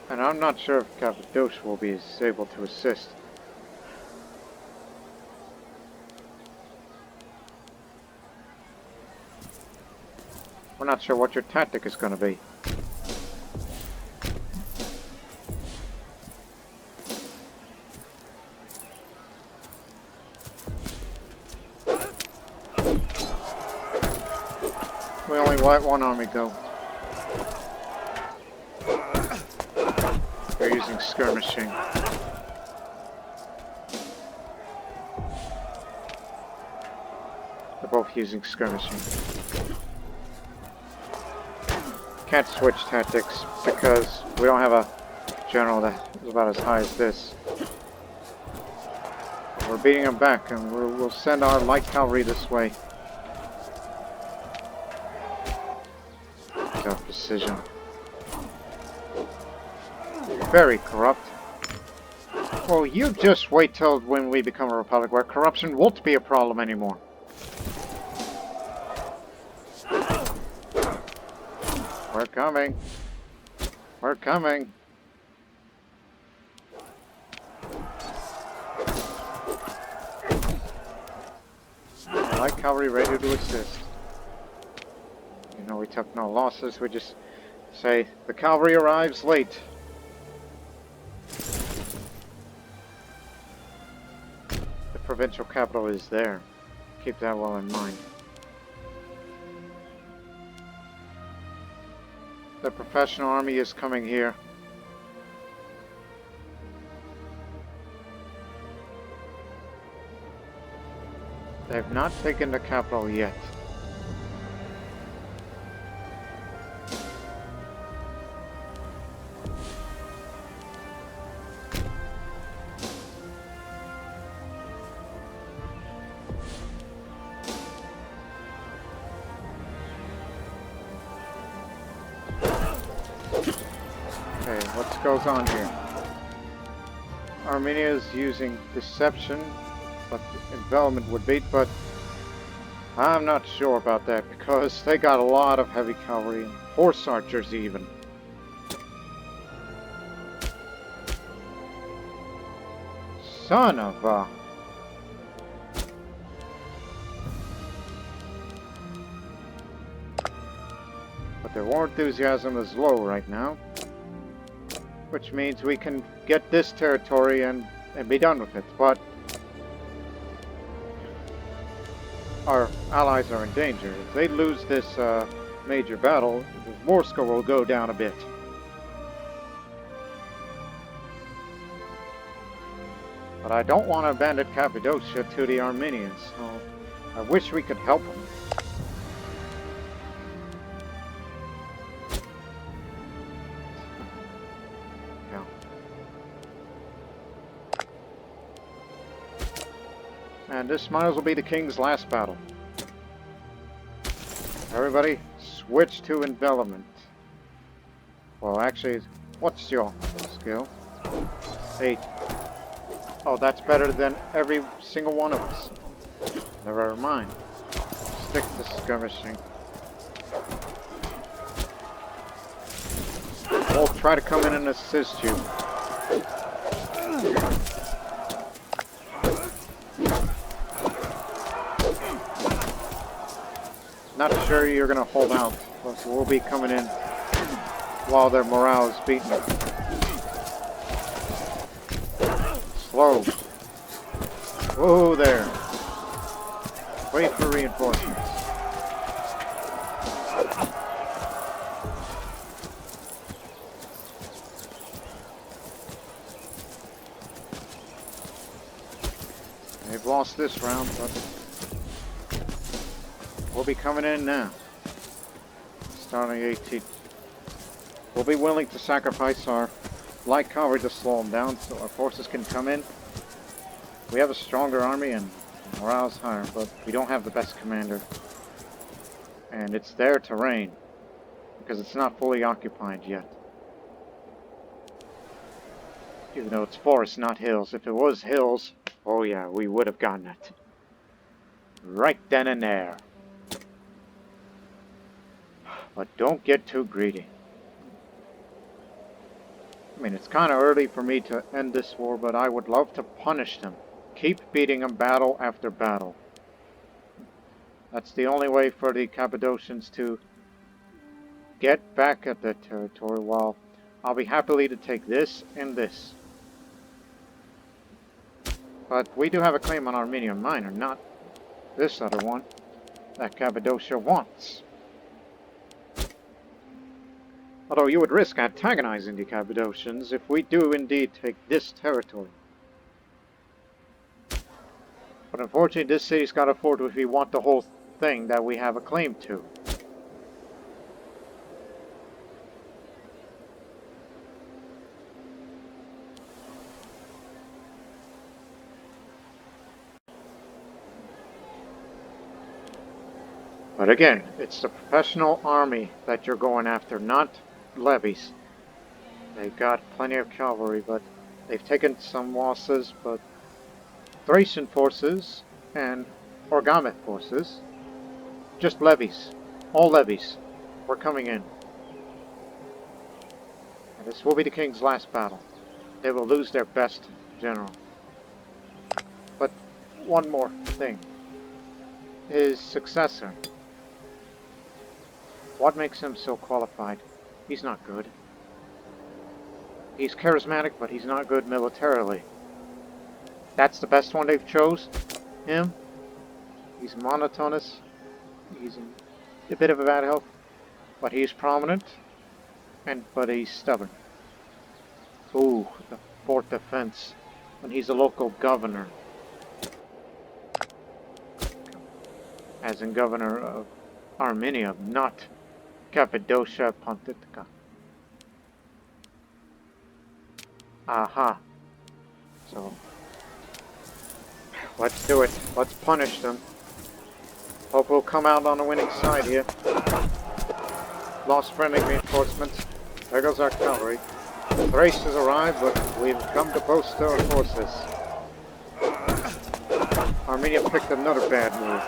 And I'm not sure if Cappadocia will be able to assist. We're not sure what your tactic is going to be. We only let one army go. They're using skirmishing. They're both using skirmishing. Can't switch tactics because we don't have a general that is about as high as this. We're beating them back, and we'll send our light cavalry this way. Got precision. Very corrupt. Well, you just wait till when we become a republic where corruption won't be a problem anymore. We're coming. We're coming. Light cavalry ready to assist. You know, we took no losses. We just say the cavalry arrives late. The provincial capital is there. Keep that well in mind. The professional army is coming here. They have not taken the capital yet. Okay, what goes on here? Armenia is using deception, but envelopment would beat, but I'm not sure about that because they got a lot of heavy cavalry and horse archers even. Son of a... But their war enthusiasm is low right now, which means we can get this territory and be done with it, but our allies are in danger. If they lose this major battle, the war score will go down a bit. But I don't want to abandon Cappadocia to the Armenians, so I wish we could help them. Yeah. And this might as well be the king's last battle. Everybody, switch to envelopment. Well, actually, what's your skill? 8. Oh, that's better than every single one of us. Never mind. Stick to skirmishing. We'll try to come in and assist you. Not sure you're going to hold out, but we'll be coming in while their morale is beaten. Slow. Whoa there. Wait for reinforcements. They've lost this round, but we'll be coming in now. Starting 18. We'll be willing to sacrifice our light cavalry to slow them down so our forces can come in. We have a stronger army and morale's higher, but we don't have the best commander. And it's their terrain, because it's not fully occupied yet. Even though it's forest, not hills. If it was hills, oh yeah, we would have gotten it. Right then and there. But don't get too greedy. I mean, it's kind of early for me to end this war, but I would love to punish them. Keep beating them battle after battle. That's the only way for the Cappadocians to get back at their territory, while I'll be happily to take this and this. But we do have a claim on Armenian Minor, not this other one that Cappadocia wants. Although you would risk antagonizing the Cappadocians if we do indeed take this territory. But unfortunately, this city's got to afford if we want the whole thing that we have a claim to. But again, it's the professional army that you're going after, not levies. They've got plenty of cavalry, but they've taken some losses, but Thracian forces and Orgamic forces, just levies, all levies, were coming in. And this will be the king's last battle. They will lose their best general. But one more thing. His successor. What makes him so qualified? He's not good. He's charismatic, but he's not good militarily. That's the best one they've chose? Him? He's monotonous. He's in a bit of a bad health. But he's prominent. But he's stubborn. Ooh, the fort defense. When he's a local governor. As in governor of Armenia, not Cappadocia Pontica. Aha. So, let's do it. Let's punish them. Hope we'll come out on the winning side here. Lost friendly reinforcements. There goes our cavalry. Thrace has arrived, but we've come to post our forces. Armenia picked another bad move.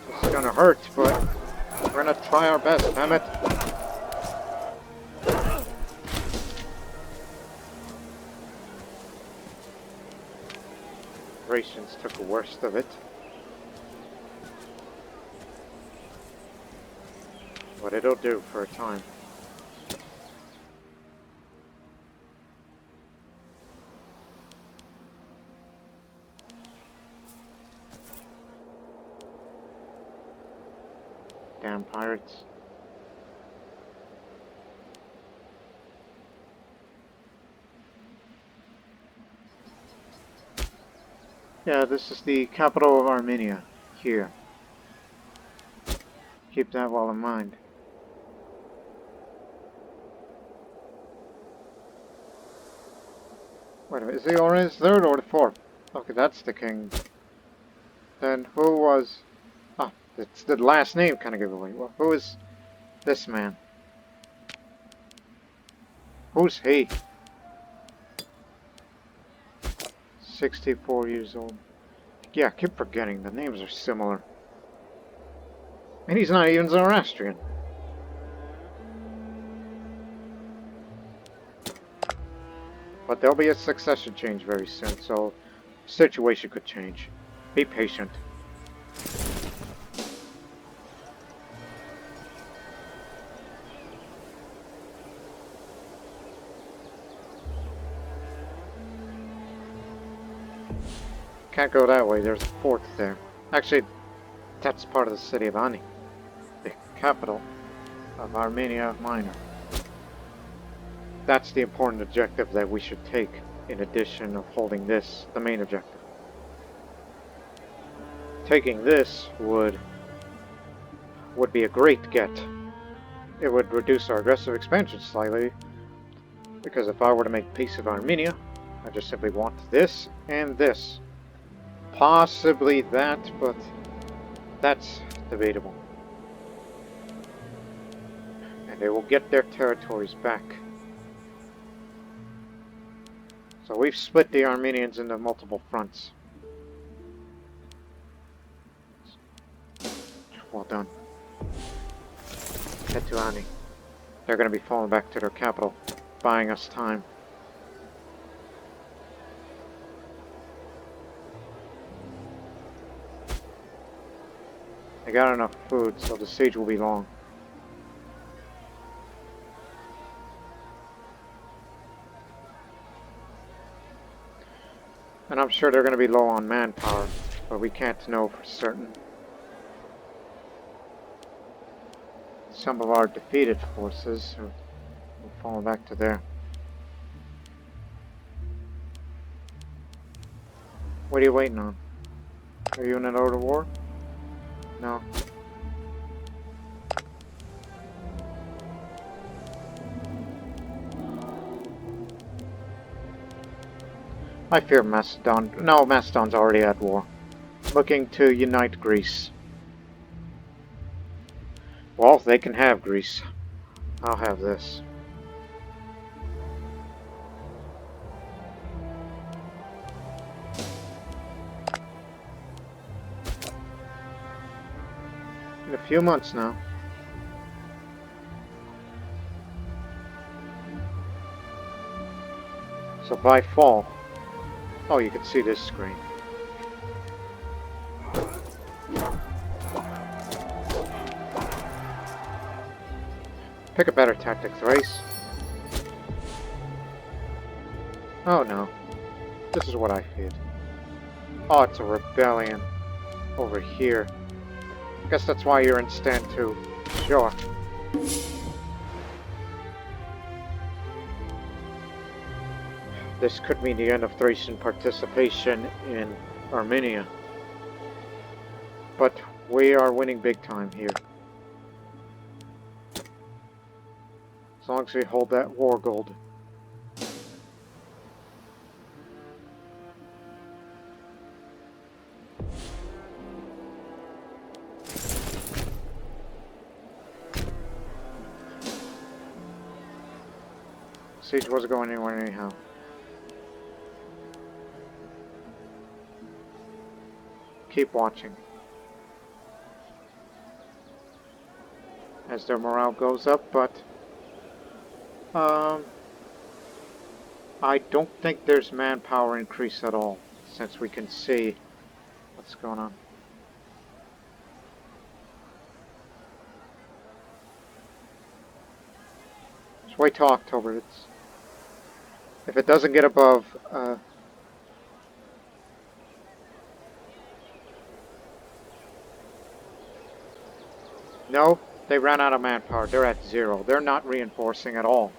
It's gonna hurt, but we're gonna try our best, damn it. Thracians took the worst of it. But it'll do for a time. Damn pirates. Yeah, this is the capital of Armenia, here. Keep that well in mind. Wait a minute, is he already his third or the fourth? Okay, that's the king. Then who was... Ah, it's the last name kind of giveaway. Well, who is this man? Who's he? 64 years old. Yeah, I keep forgetting. The names are similar. And he's not even Zoroastrian. But there'll be a succession change very soon, so the situation could change. Be patient. Can't go that way, there's a fort there. Actually, that's part of the city of Ani, the capital of Armenia Minor. That's the important objective that we should take, in addition of holding this, the main objective. Taking this would be a great get. It would reduce our aggressive expansion slightly, because if I were to make peace with Armenia, I just simply want this and this. Possibly that, but that's debatable. And they will get their territories back. So we've split the Armenians into multiple fronts. Well done. Head to Ani. They're going to be falling back to their capital, buying us time. They got enough food, so the siege will be long. And I'm sure they're going to be low on manpower, but we can't know for certain. some of our defeated forces will fall back to there. What are you waiting on? Are you in an order war? No. I fear Macedon. No, Macedon's already at war. Looking to unite Greece. Well, they can have Greece. I'll have this. In a few months now. So by fall. Oh, you can see this screen. Pick a better tactic, Thrace. Oh no. This is what I feared. Oh, it's a rebellion over here. Guess that's why you're in stand 2. Sure. This could mean the end of Thracian participation in Armenia. But we are winning big time here. As long as we hold that war gold. Siege wasn't going anywhere anyhow. Keep watching. As their morale goes up, but I don't think there's manpower increase at all, since we can see what's going on. Just wait till October. If it doesn't get above no, they ran out of manpower. They're at 0. They're not reinforcing at all.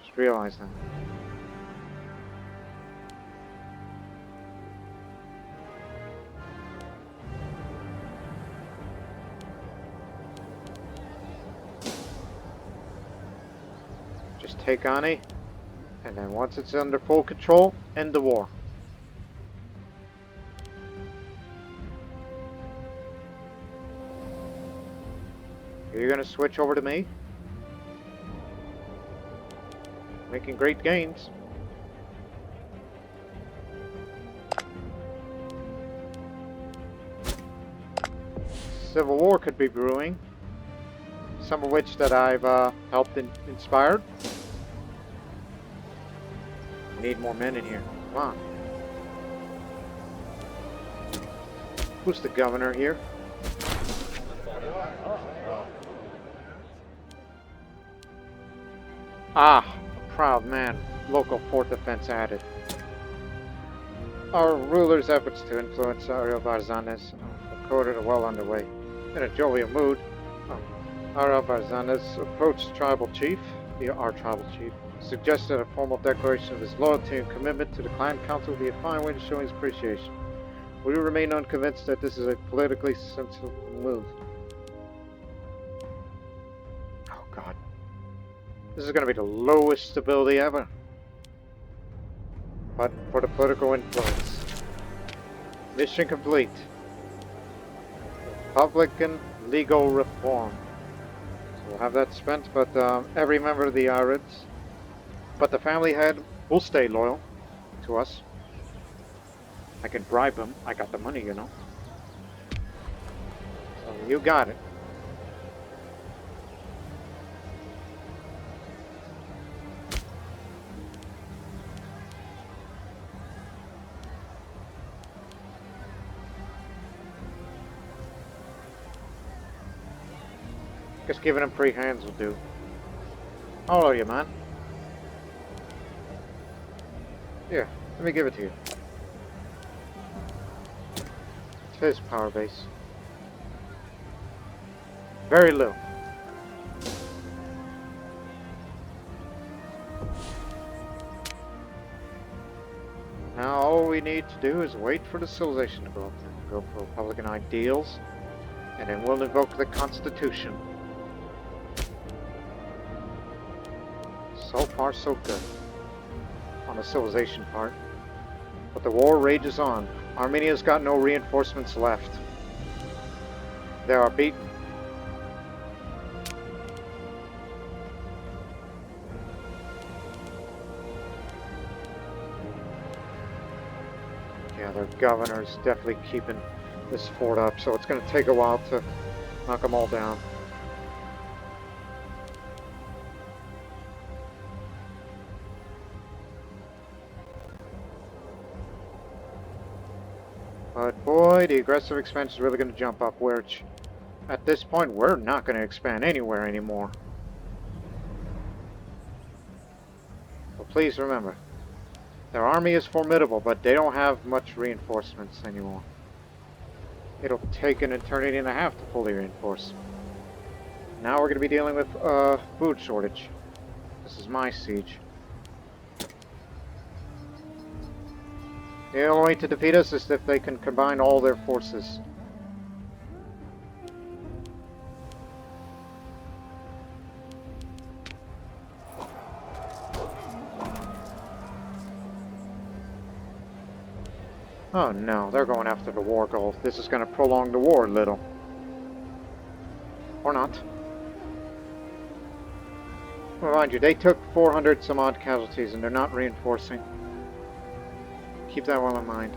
Just realize that. Just take Ani, and then once it's under full control, end the war. You're gonna switch over to me? Making great gains. Civil war could be brewing. Some of which that I've helped inspired. Need more men in here. Come on. Who's the governor here? Ah, a proud man. Local fort defense added. Our ruler's efforts to influence Ariobarzanes accorded are well underway. In a jovial mood, Ariobarzanes approached tribal chief, our tribal chief, suggested a formal declaration of his loyalty and commitment to the clan council would be a fine way to show his appreciation. We remain unconvinced that this is a politically sensible move. Oh God. This is going to be the lowest stability ever. But for the political influence. Mission complete. Republican legal reform. So we'll have that spent, but every member of the Arids, but the family head will stay loyal to us. I can bribe him. I got the money, you know. So you got it. Guess giving him free hands will do. How old are you, man? Here, let me give it to you. It's his power base. Very little. Now all we need to do is wait for the civilization to go up there. Go for Republican ideals, and then we'll invoke the Constitution. So far, so good on the civilization part. But the war rages on. Armenia's got no reinforcements left. They are beaten. Yeah, their governor's definitely keeping this fort up, so it's going to take a while to knock them all down. But boy, the aggressive expansion is really going to jump up, which at this point we're not going to expand anywhere anymore. But please remember, their army is formidable, but they don't have much reinforcements anymore. It'll take an eternity and a half to fully reinforce. Now we're going to be dealing with food shortage. This is my siege. The only way to defeat us is if they can combine all their forces. Oh no, they're going after the war goal. This is going to prolong the war a little. Or not. Well, mind you, they took 400 some odd casualties and they're not reinforcing. Keep that well in mind.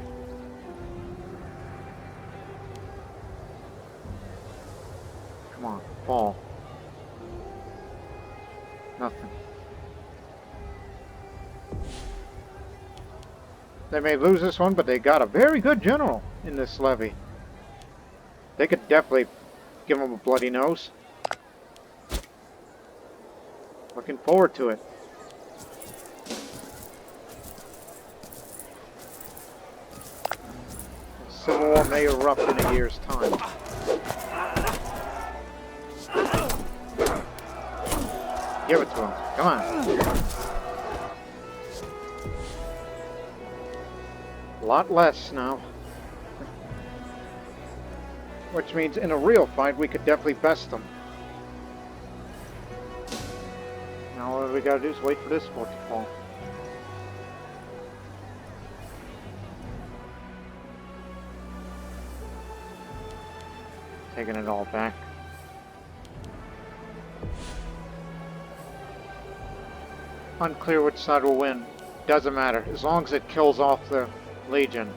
Come on, fall. Nothing. They may lose this one, but they got a very good general in this levy. They could definitely give them a bloody nose. Looking forward to it. Civil war may erupt in a year's time. Give it to him. Come on. A lot less now. Which means in a real fight we could definitely best them. Now all we gotta do is wait for this fort to fall. Taking it all back. Unclear which side will win. Doesn't matter, as long as it kills off the Legion.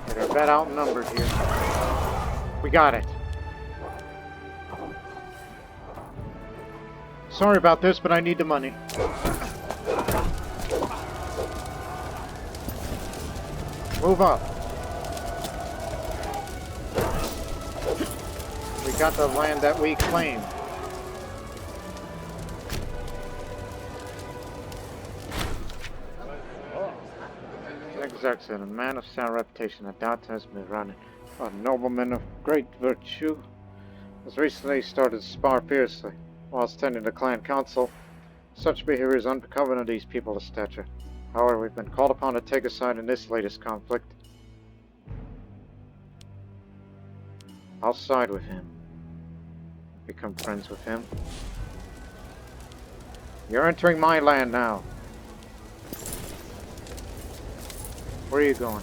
They're a bit outnumbered here. We got it. Sorry about this, but I need the money. Move up. We got the land that we claimed. Exarchs, a man of sound reputation, a doubt has been running. A nobleman of great virtue has recently started to spar fiercely while attending the clan council. Such behavior is uncommon of these people of stature. However, we've been called upon to take a side in this latest conflict. I'll side with him. Become friends with him. You're entering my land now. Where are you going?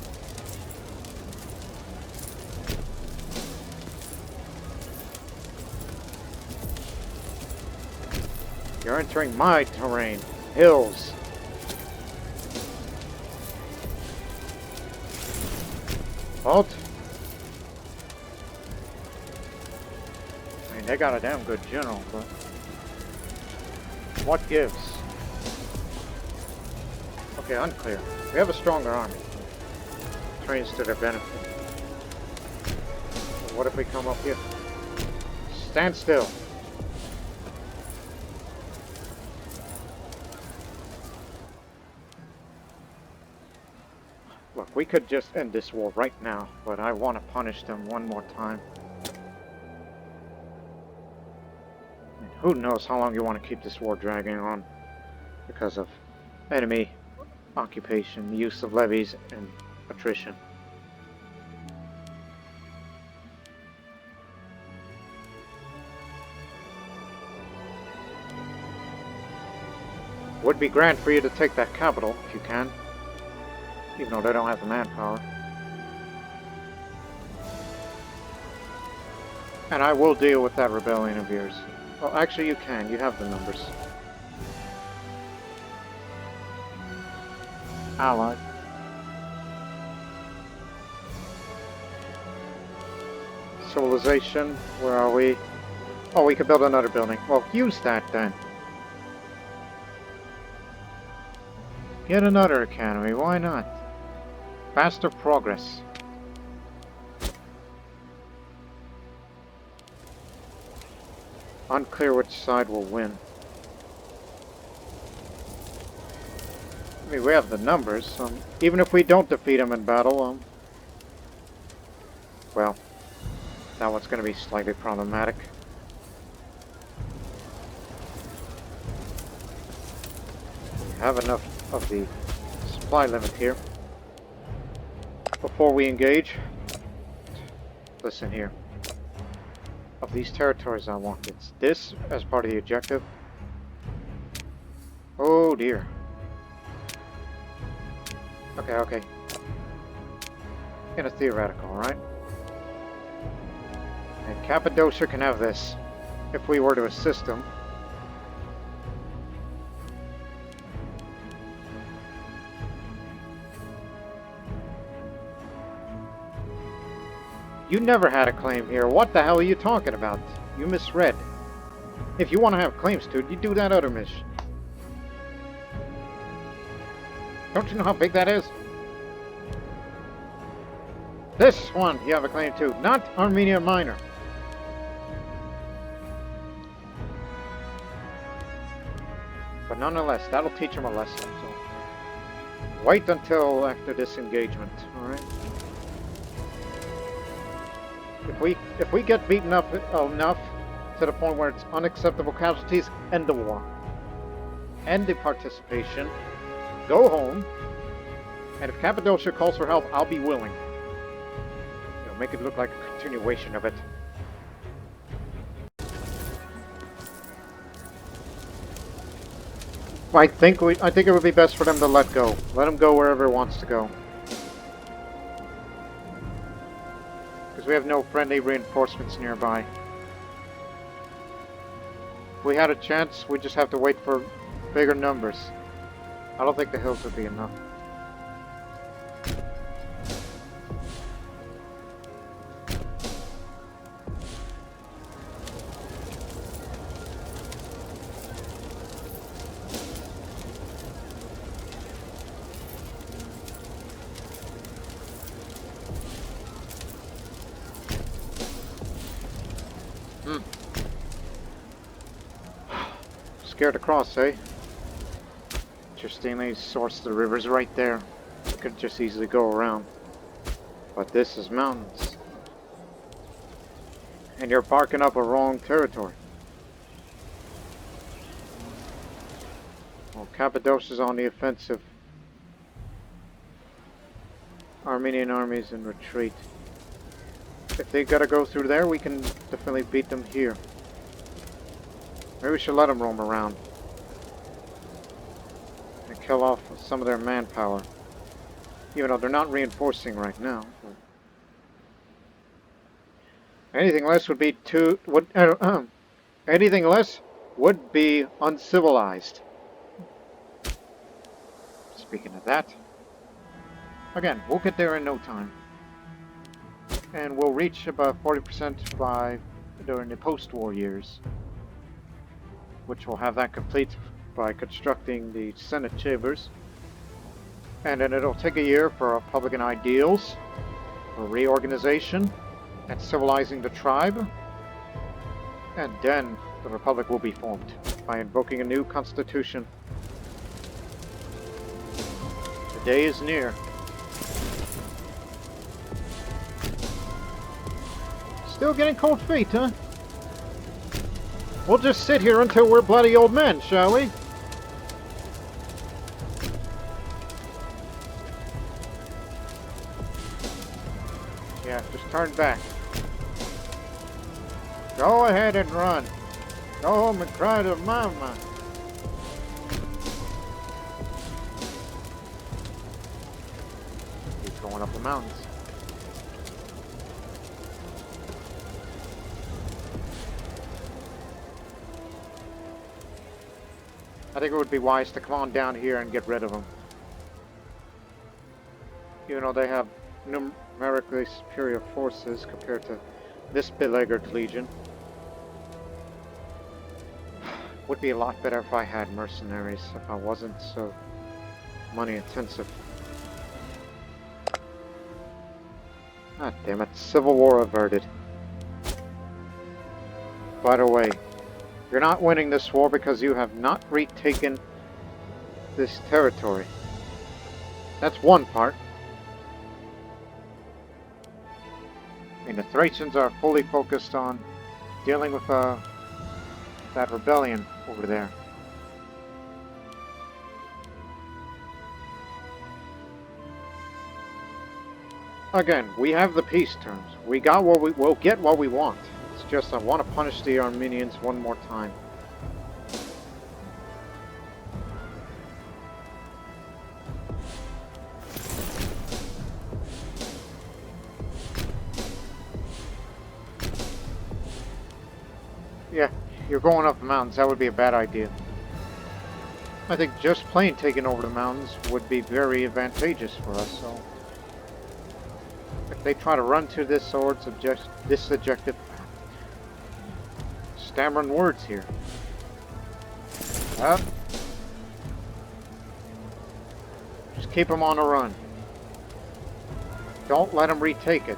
You're entering my terrain. Hills. Halt. I mean, they got a damn good general, but what gives? Okay, unclear. We have a stronger army. Trains to their benefit. But what if we come up here? Stand still. We could just end this war right now, but I want to punish them one more time. And who knows how long you want to keep this war dragging on because of enemy occupation, the use of levies, and attrition. Would be grand for you to take that capital, if you can. Even though they don't have the manpower. And I will deal with that rebellion of yours. Well, actually you can. You have the numbers. Allied. Civilization. Where are we? Oh, we could build another building. Well, use that then. Get another academy. Why not? Faster progress. Unclear which side will win. I mean, we have the numbers. Even if we don't defeat them in battle, well, that one's going to be slightly problematic. We have enough of the supply limit here. Before we engage, listen here. Of these territories I want, it's this as part of the objective. Oh dear. Okay. In a theoretical, right? And Cappadocia can have this, if we were to assist them. You never had a claim here. What the hell are you talking about? You misread. If you want to have claims to it, you do that other mission. Don't you know how big that is? This one you have a claim to, not Armenia Minor. But nonetheless, that'll teach him a lesson. So wait until after this engagement, alright? If we get beaten up enough to the point where it's unacceptable casualties, end the war. End the participation. Go home. And if Cappadocia calls for help, I'll be willing. Make it look like a continuation of it. I think it would be best for them to let go. Let him go wherever he wants to go. We have no friendly reinforcements nearby. If we had a chance, we just have to wait for bigger numbers. I don't think the hills would be enough. Scared to cross, eh? Interestingly, source of the river's right there. We could just easily go around. But this is mountains. And you're barking up a wrong territory. Well, Cappadocia's on the offensive. Armenian armies in retreat. If they gotta go through there, we can definitely beat them here. Maybe we should let them roam around. And kill off some of their manpower. Even though they're not reinforcing right now. Anything less would be anything less would be uncivilized. Speaking of that, again, we'll get there in no time. And we'll reach about 40% during the post-war years. Which will have that complete by constructing the Senate chambers. And then it'll take a year for Republican ideals, for reorganization, and civilizing the tribe. And then the Republic will be formed by invoking a new constitution. The day is near. Still getting cold feet, huh? We'll just sit here until we're bloody old men, shall we? Yeah, just turn back. Go ahead and run. Go home and cry to mama. Keep going up the mountains. I think it would be wise to come on down here and get rid of them. Even though they have numerically superior forces compared to this beleaguered legion. Would be a lot better if I had mercenaries, if I wasn't so money intensive. God damn it, civil war averted. By the way, you're not winning this war because you have not retaken this territory. That's one part. I mean, the Thracians are fully focused on dealing with that rebellion over there. Again, we have the peace terms. We got what we'll get what we want. It's just I want to punish the Armenians one more time. Yeah, you're going up the mountains. That would be a bad idea. I think just plain taking over the mountains would be very advantageous for us, so... If they try to run to this objective... Stammering words here. Up. Just keep them on a run. Don't let them retake it.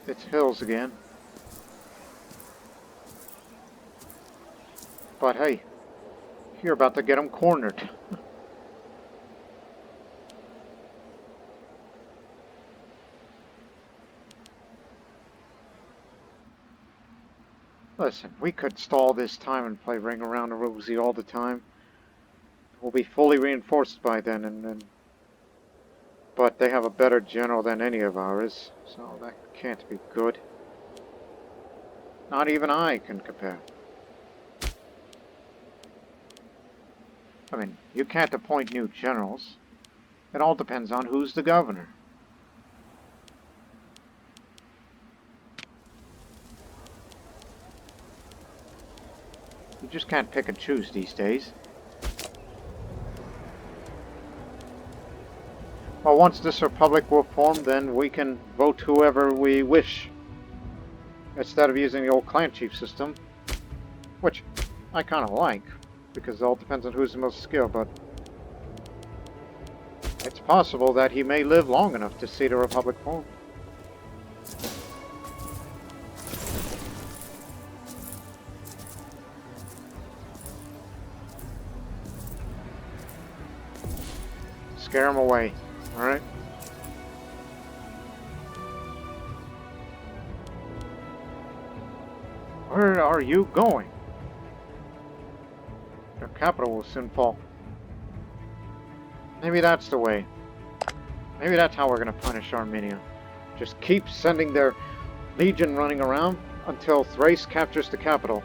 It's hills again. But hey, you're about to get them cornered. Listen, we could stall this time and play Ring Around the Rosie all the time. We'll be fully reinforced by then, but they have a better general than any of ours, so that can't be good. Not even I can compare. I mean, you can't appoint new generals. It all depends on who's the governor. You just can't pick and choose these days. Well, once this republic will form, then we can vote whoever we wish. Instead of using the old clan chief system, which I kind of like. Because it all depends on who's the most skilled, but it's possible that he may live long enough to see the Republic form. Scare him away, alright? Where are you going? Their capital will soon fall. Maybe that's the way. Maybe that's how we're going to punish Armenia. Just keep sending their legion running around until Thrace captures the capital.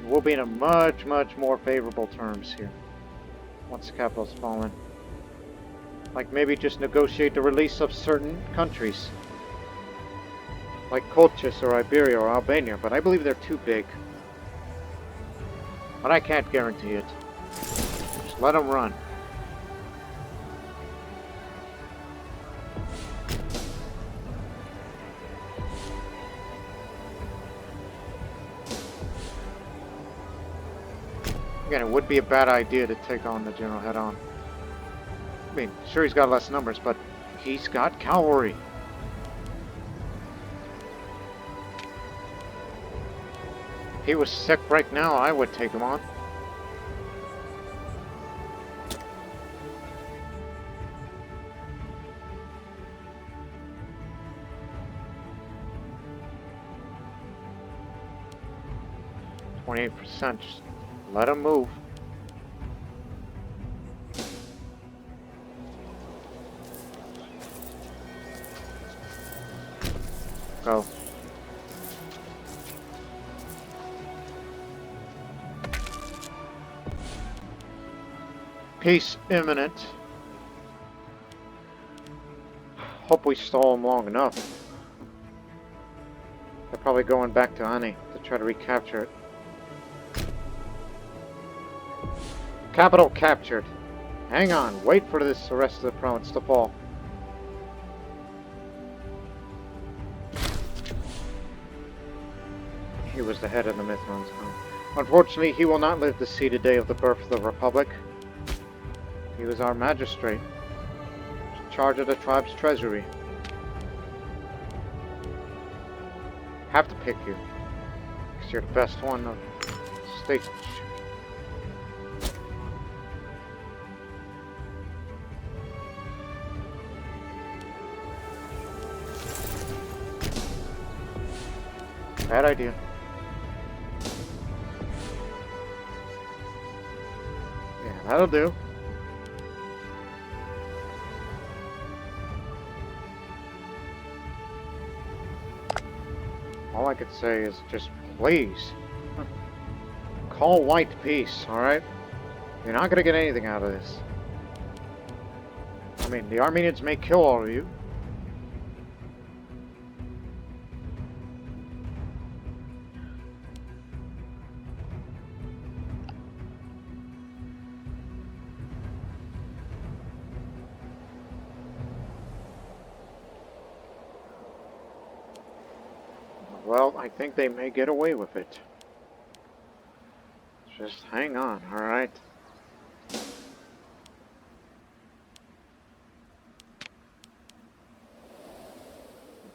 We'll be in a much, much more favorable terms here. Once the capital's fallen. Like maybe just negotiate the release of certain countries. Like Colchis or Iberia or Albania, but I believe they're too big. But I can't guarantee it. Just let them run. Again, it would be a bad idea to take on the general head on. I mean, sure he's got less numbers, but he's got cavalry. If he was sick right now, I would take him on. %. Just let him move. Go. Peace imminent. Hope we stall them long enough. They're probably going back to Ani to try to recapture it. Capital captured. Hang on, wait for this the rest of the province to fall. He was the head of the Mithrons. Unfortunately, he will not live to see the day of the birth of the Republic. He was our magistrate, in charge of the tribe's treasury. Have to pick you, because you're the best one of the state. Bad idea. Yeah, that'll do. All I could say is just please call white peace, alright? You're not gonna get anything out of this. I mean, the Armenians may kill all of you. Well, I think they may get away with it. Just hang on, alright?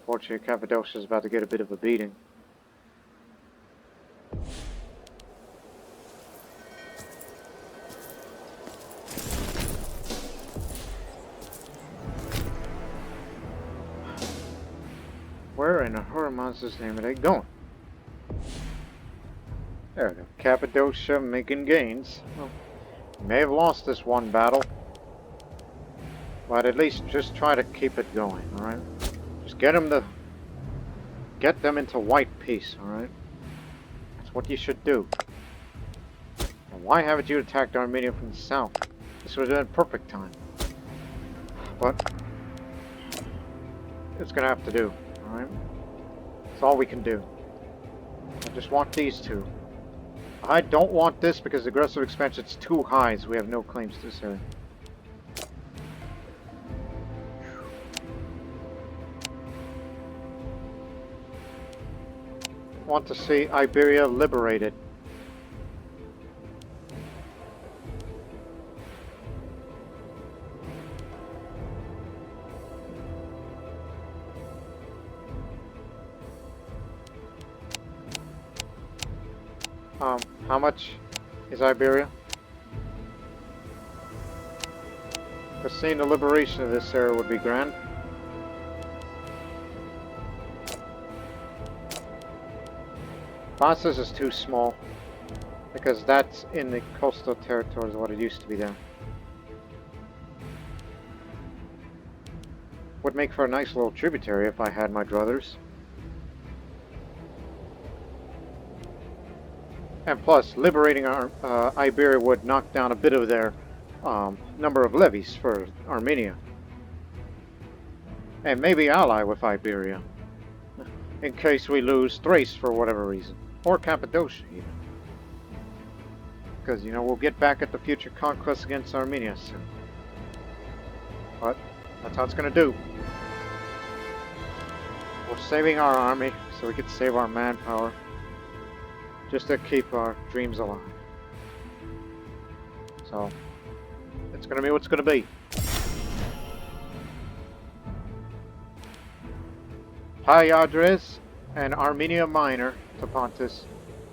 Unfortunately, Cappadocia is about to get a bit of a beating. Where in the Hurman's name are they going? There we go. Cappadocia making gains. Well, may have lost this one battle, but at least just try to keep it going, alright? Just get them into white peace, alright? That's what you should do. And why haven't you attacked Armenia from the south? This would have been a perfect time. But it's gonna have to do, alright? That's all we can do. I just want these two. I don't want this because aggressive expansion is too high, so we have no claims to this area. Want to see Iberia liberated. How much is Iberia? But seeing the liberation of this area would be grand. Pontus is too small, because that's in the coastal territories of what it used to be there. Would make for a nice little tributary if I had my druthers. And plus, liberating Iberia would knock down a bit of their number of levies for Armenia. And maybe ally with Iberia, in case we lose Thrace for whatever reason. Or Cappadocia, even. Because, you know, we'll get back at the future conquests against Armenia soon. But, that's how it's going to do. We're saving our army, so we can save our manpower. Just to keep our dreams alive. So, it's going to be what's going to be. Pyadres and Armenia Minor to Pontus.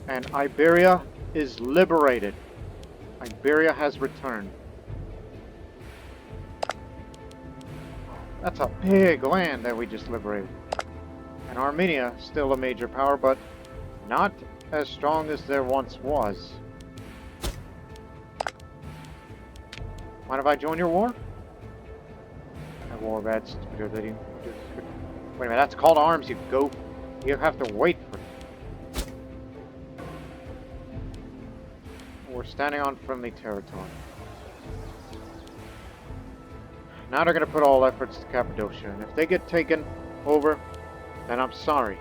And Iberia is liberated. Iberia has returned. That's a big land that we just liberated. And Armenia, still a major power, but not as strong as there once was. Mind if I join your war? A war bad stupidity. Wait a minute, that's called arms, you goof. You have to wait for it. We're standing on friendly territory. Now they're going to put all efforts to Cappadocia, and if they get taken over, then I'm sorry.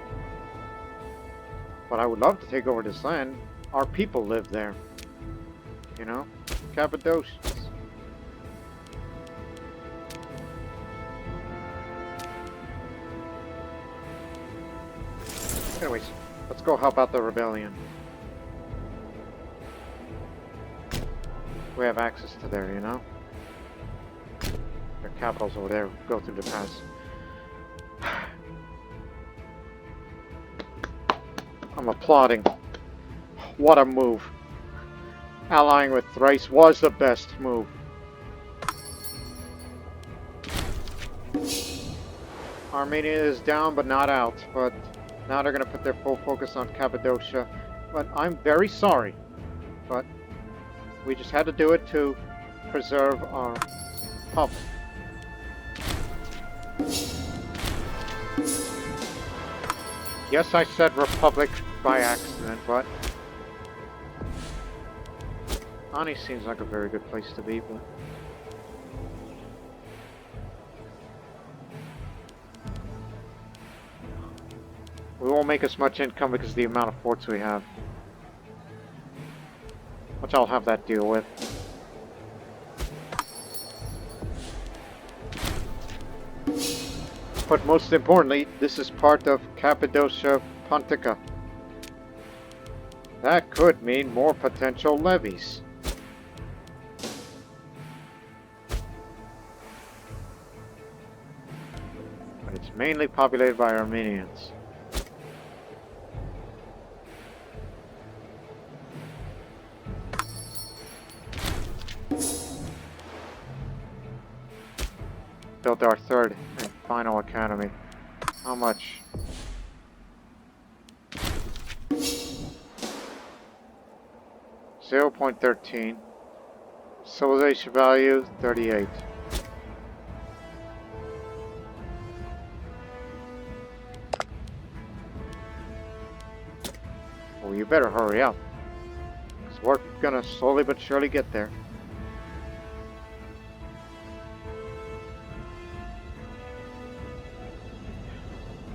But I would love to take over this land. Our people live there. You know? Cappadocians. Anyways, let's go help out the rebellion. We have access to there, you know? Their capital's over there. Go through the pass. I'm applauding. What a move. Allying with Thrace was the best move. Armenia is down but not out, but now they're going to put their full focus on Cappadocia. But I'm very sorry, but we just had to do it to preserve our public. Yes, I said Republic by accident, but Ani seems like a very good place to be, but we won't make as much income because of the amount of forts we have. Which I'll have that deal with. But most importantly, this is part of Cappadocia Pontica. That could mean more potential levies. But it's mainly populated by Armenians. Built our third and final academy. How much? $0.13. Civilization value 38. Well, you better hurry up, because we're gonna slowly but surely get there.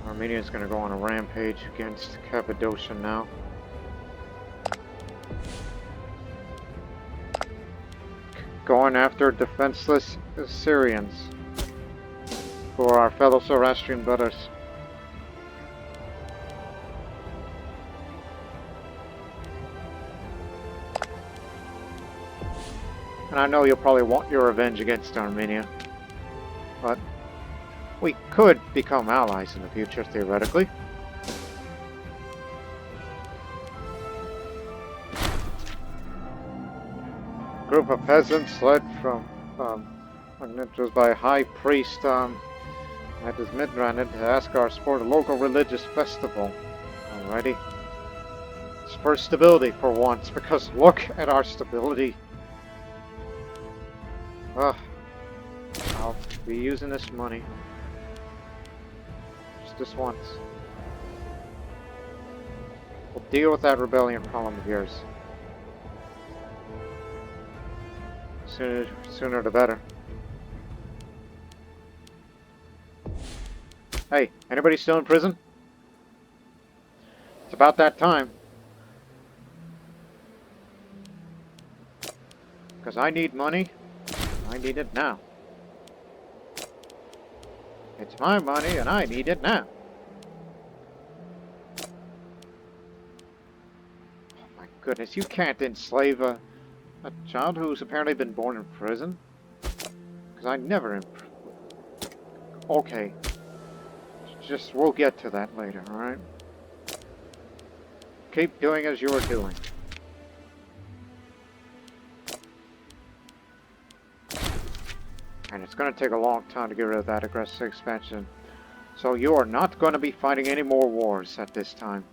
Armenia's gonna go on a rampage against Cappadocia now. Going after defenseless Assyrians, who are our fellow Zoroastrian brothers. And I know you'll probably want your revenge against Armenia, but we could become allies in the future, theoretically. A group of peasants led from, it was by High Priest, at his Midranid to ask us for a local religious festival. Alrighty. It's for stability for once, because look at our stability. I'll be using this money. This once. We'll deal with that rebellion problem of yours. Sooner the better. Hey, anybody still in prison? It's about that time. Because I need money. I need it now. It's my money and I need it now. Oh my goodness, you can't enslave a child who's apparently been born in prison. Because I never... Okay. We'll get to that later, alright? keep doing as you were doing. And it's going to take a long time to get rid of that aggressive expansion. So you are not going to be fighting any more wars at this time.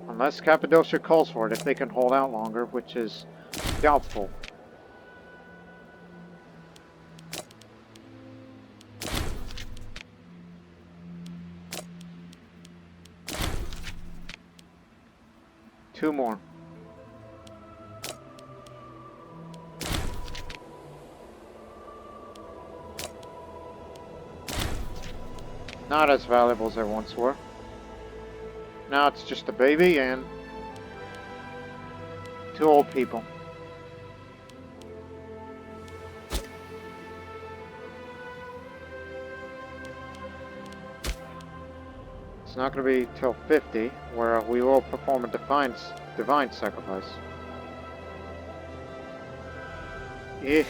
Unless Cappadocia calls for it, if they can hold out longer, which is doubtful. Two more. Not as valuable as they once were. Now it's just a baby and two old people. It's not going to be till 50 where we will perform a divine sacrifice. A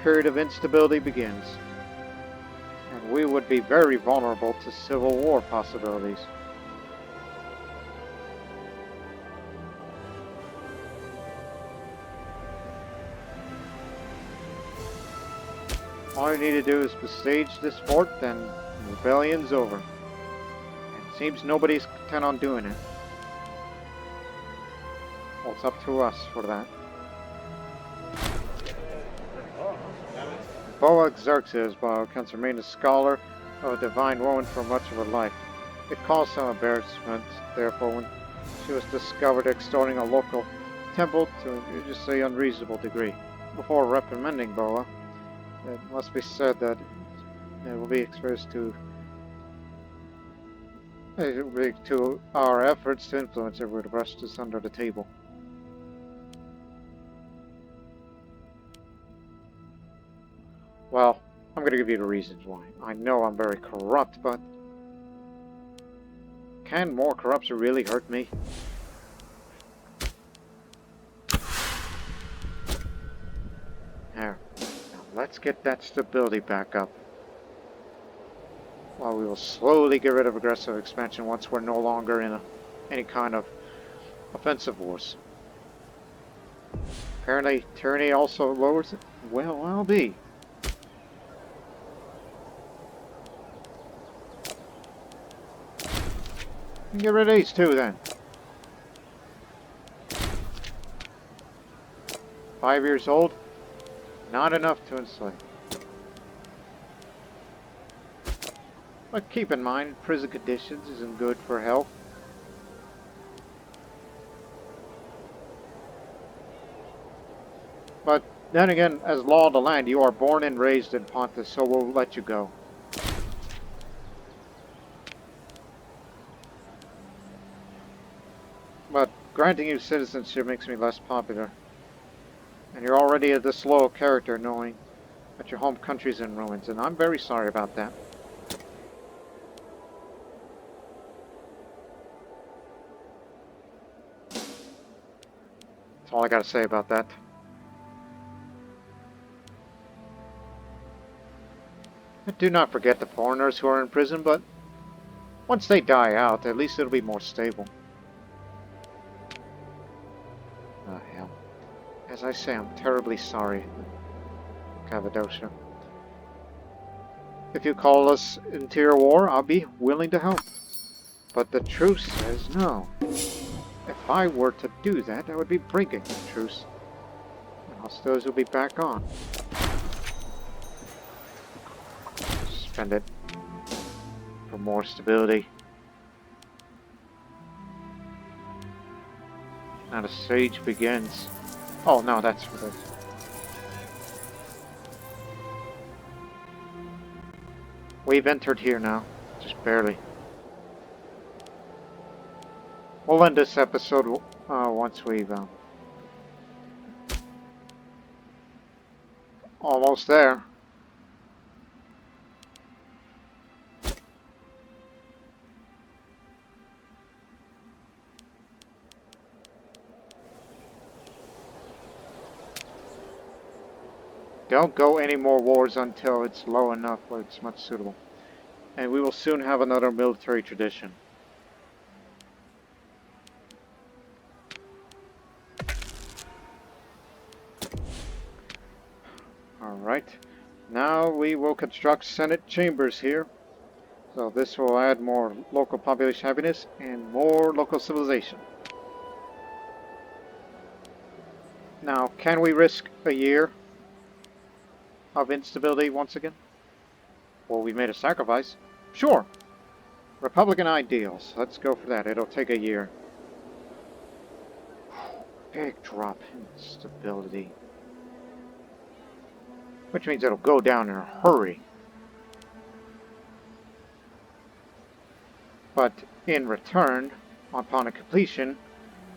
period of instability begins. And we would be very vulnerable to civil war possibilities. All you need to do is besiege this fort, then rebellion's over. And it seems nobody's intent on doing it. Well, it's up to us for that. Boa Xerxes can remain a scholar of a divine woman for much of her life. It caused some embarrassment, therefore, when she was discovered extorting a local temple to just an unreasonable degree. Before reprimanding Boa, it must be said that it will be exposed to our efforts to influence her with brush this under the table. Well, I'm going to give you the reasons why. I know I'm very corrupt, but can more corruption really hurt me? There. Now let's get that stability back up. Well, we will slowly get rid of aggressive expansion once we're no longer in any kind of offensive wars. Apparently, tyranny also lowers it. Well, I'll be. Get rid of these two then. 5 years old, not enough to enslave. But keep in mind, prison conditions isn't good for health. But then again, as law of the land, you are born and raised in Pontus, so we'll let you go. But granting you citizenship makes me less popular. And you're already a disloyal character knowing that your home country's in ruins, and I'm very sorry about that. That's all I gotta say about that. Do not forget the foreigners who are in prison, but once they die out, at least it'll be more stable. Oh, hell. As I say, I'm terribly sorry, Cappadocia. If you call us interior war, I'll be willing to help. But the truce says no. If I were to do that, I would be breaking the truce. And hostilities will be back on. Spend it for more stability. Now the siege begins. Oh no, that's for this. We've entered here now, just barely. We'll end this episode once we've almost there. Don't go any more wars until it's low enough where it's much suitable. and we will soon have another military tradition. Alright, now we will construct Senate chambers here. So this will add more local population happiness and more local civilization. Now, can we risk a year of instability once again? Well, we made a sacrifice. Sure. Republican ideals. Let's go for that. It'll take a year. Big drop in stability. Which means it'll go down in a hurry. But in return, upon a completion,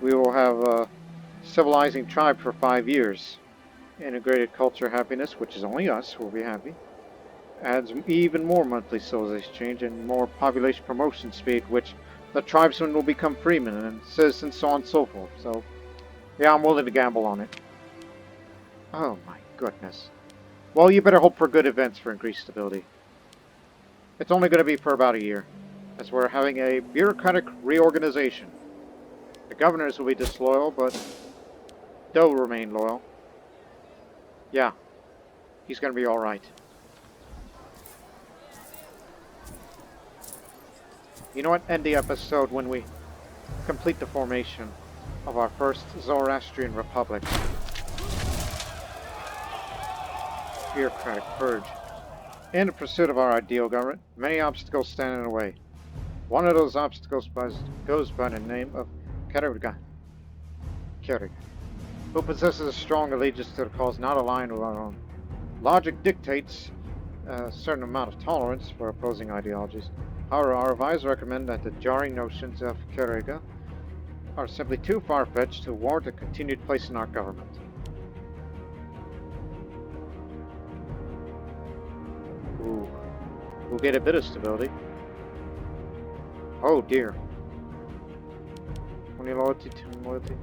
we will have a civilizing tribe for 5 years. Integrated culture happiness, which is only us, will be happy. Adds even more monthly civilization change and more population promotion speed, which the tribesmen will become freemen and citizens, so on and so forth. So, yeah, I'm willing to gamble on it. Oh my goodness. Well, you better hope for good events for increased stability. It's only going to be for about a year, as we're having a bureaucratic reorganization. The governors will be disloyal, but they'll remain loyal. Yeah, he's going to be alright. You know what? End the episode when we complete the formation of our first Zoroastrian Republic. Bureaucratic purge. In the pursuit of our ideal government, many obstacles stand in the way. One of those obstacles goes by the name of Keriga, who possesses a strong allegiance to the cause not aligned with our own. Logic dictates a certain amount of tolerance for opposing ideologies. However, our advisors recommend that the jarring notions of Keriga are simply too far-fetched to warrant a continued place in our government. Ooh. We'll get a bit of stability. Oh dear. 20 loyalty, 10 loyalty.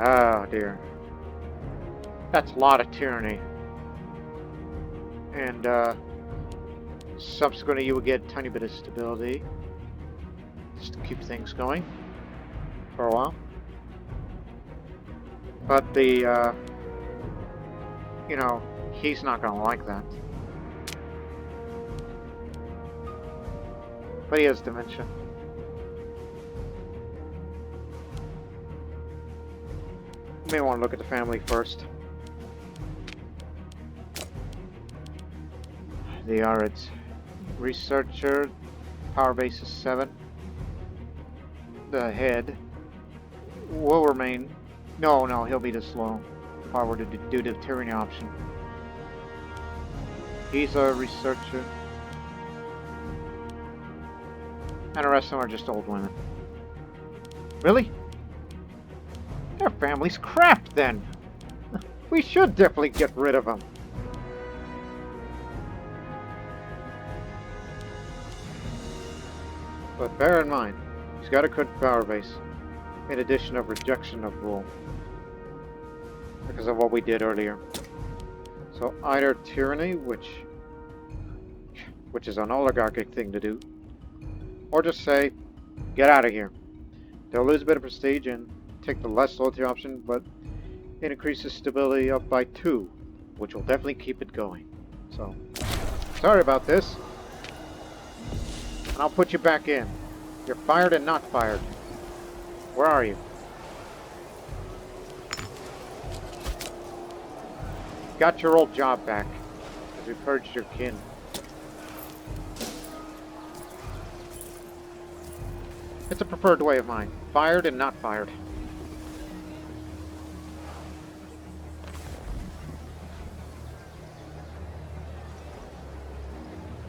Oh dear. That's a lot of tyranny. And subsequently you will get a tiny bit of stability. Just to keep things going for a while. But the, you know, he's not going to like that. But he has dementia. You may want to look at the family first. The Arids. Researcher. Power base is 7. The head will remain. No, he'll be this low if I were to do the tyranny option. He's a researcher. And the rest of them are just old women. Really? Their family's crap then. We should definitely get rid of them. But bear in mind, he's got a good power base, in addition of rejection of rule, because of what we did earlier. So either tyranny, which is an oligarchic thing to do, or just say, get out of here. They'll lose a bit of prestige and take the less loyalty option, but it increases stability up by 2, which will definitely keep it going. So, sorry about this. And I'll put you back in. You're fired and not fired. Where are you? Got your old job back, as we purged your kin. It's a preferred way of mine. Fired and not fired.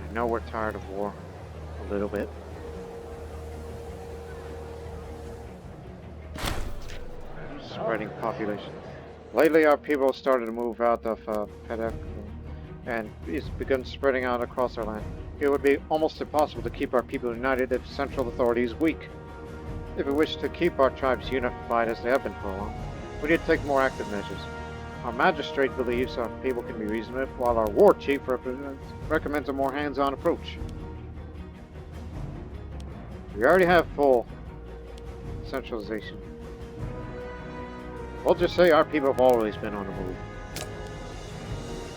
I know we're tired of war. A little bit. Spreading population. Lately our people started to move out of Pedek and it's begun spreading out across our land. It would be almost impossible to keep our people united if central authority is weak. If we wish to keep our tribes unified as they have been for a while, we need to take more active measures. Our magistrate believes our people can be reasonable, while our war chief recommends a more hands-on approach. We already have full centralization. We'll just say our people have always been on the move.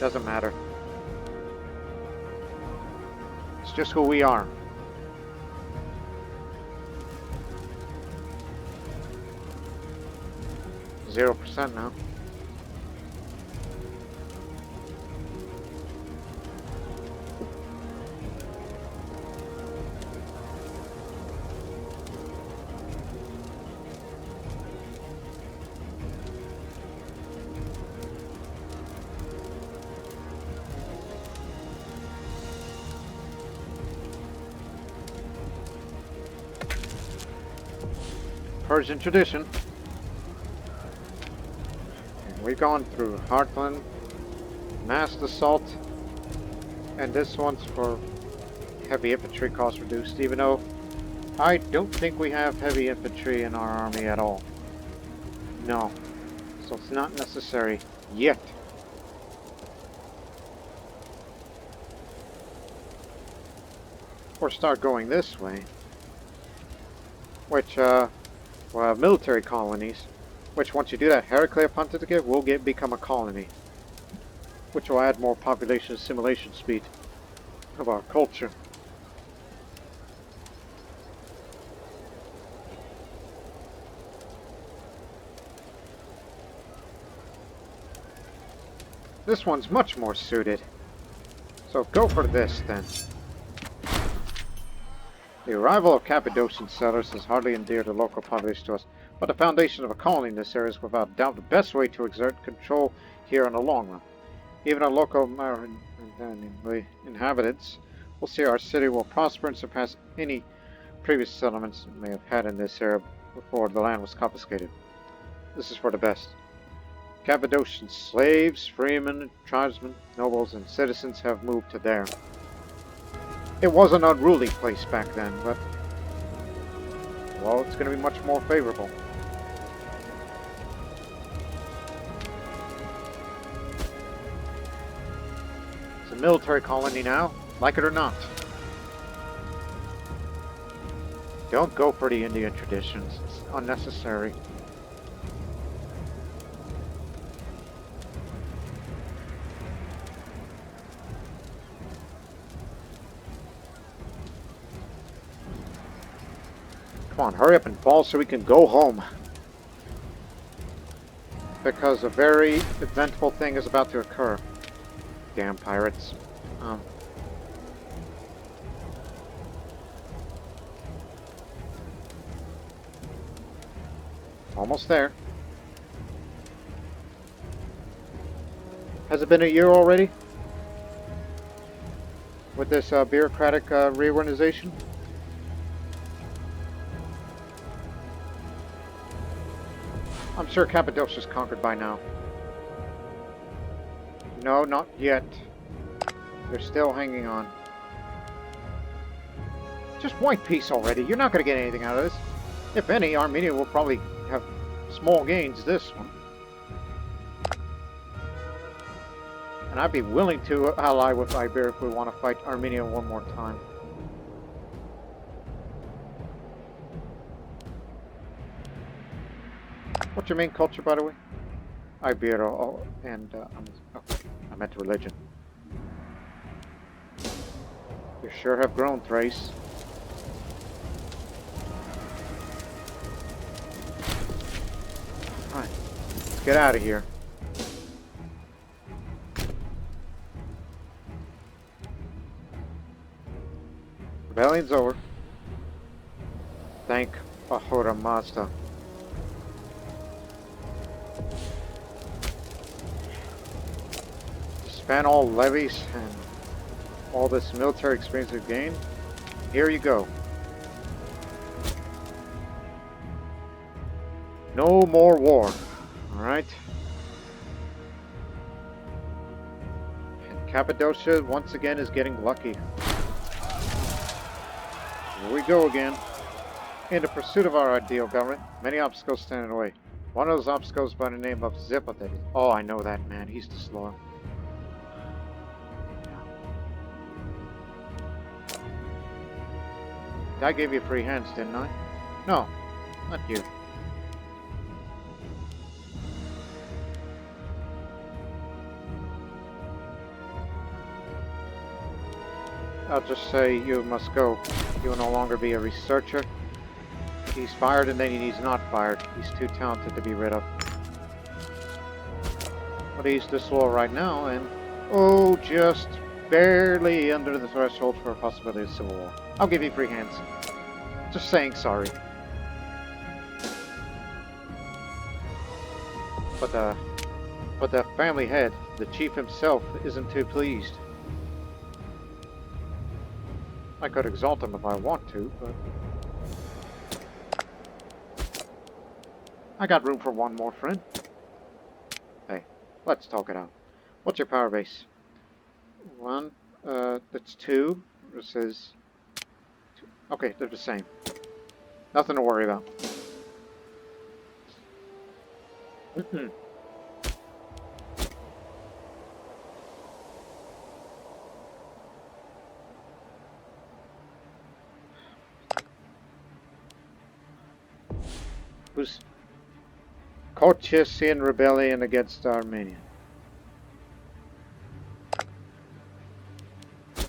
Doesn't matter. It's just who we are. %0 now. Persian tradition. We've gone through Heartland, massed assault, and this one's for heavy infantry cost reduced, even though I don't think we have heavy infantry in our army at all. No. So it's not necessary yet. Or start going this way, which we'll have military colonies, which once you do that, Heraclea Pontificate will become a colony, which will add more population assimilation speed of our culture. This one's much more suited, so go for this then. The arrival of Cappadocian settlers has hardly endeared the local population to us, but the foundation of a colony in this area is without doubt the best way to exert control here in the long run. Even our local inhabitants will see our city will prosper and surpass any previous settlements it may have had in this area before the land was confiscated. This is for the best. Cappadocian slaves, freemen, tribesmen, nobles, and citizens have moved to there. It was an unruly place back then, but, well, it's going to be much more favorable. It's a military colony now, like it or not. Don't go for the Indian traditions, it's unnecessary. Come on, hurry up and fall so we can go home. Because a very eventful thing is about to occur. Damn pirates. Almost there. Has it been a year already? With this bureaucratic reorganization? I'm sure Cappadocia's conquered by now. No, not yet. They're still hanging on. Just white peace already. You're not going to get anything out of this. If any, Armenia will probably have small gains this one. And I'd be willing to ally with Iberia if we want to fight Armenia one more time. What's your main culture, by the way? Iberia, and I meant religion. You sure have grown, Thrace. Alright, let's get out of here. Rebellion's over. Thank Ahura Mazda. Span all levies and all this military experience we've gained. Here you go. No more war. Alright. And Cappadocia once again is getting lucky. Here we go again. In the pursuit of our ideal government, many obstacles stand in the way. One of those ops goes by the name of Zippotet. Oh, I know that man. He's disloyal. I gave you free hands, didn't I? No, not you. I'll just say you must go. You will no longer be a researcher. He's fired and then he's not fired. He's too talented to be rid of. But he's disloyal right now and, oh, just barely under the threshold for a possibility of civil war. I'll give you free hands. Just saying sorry. But the family head, the chief himself, isn't too pleased. I could exalt him if I want to, but I got room for one more friend. Hey, let's talk it out. What's your power base? One, that's 2. This is 2. Okay, they're the same. Nothing to worry about. Who's Colchissian rebellion against Armenia?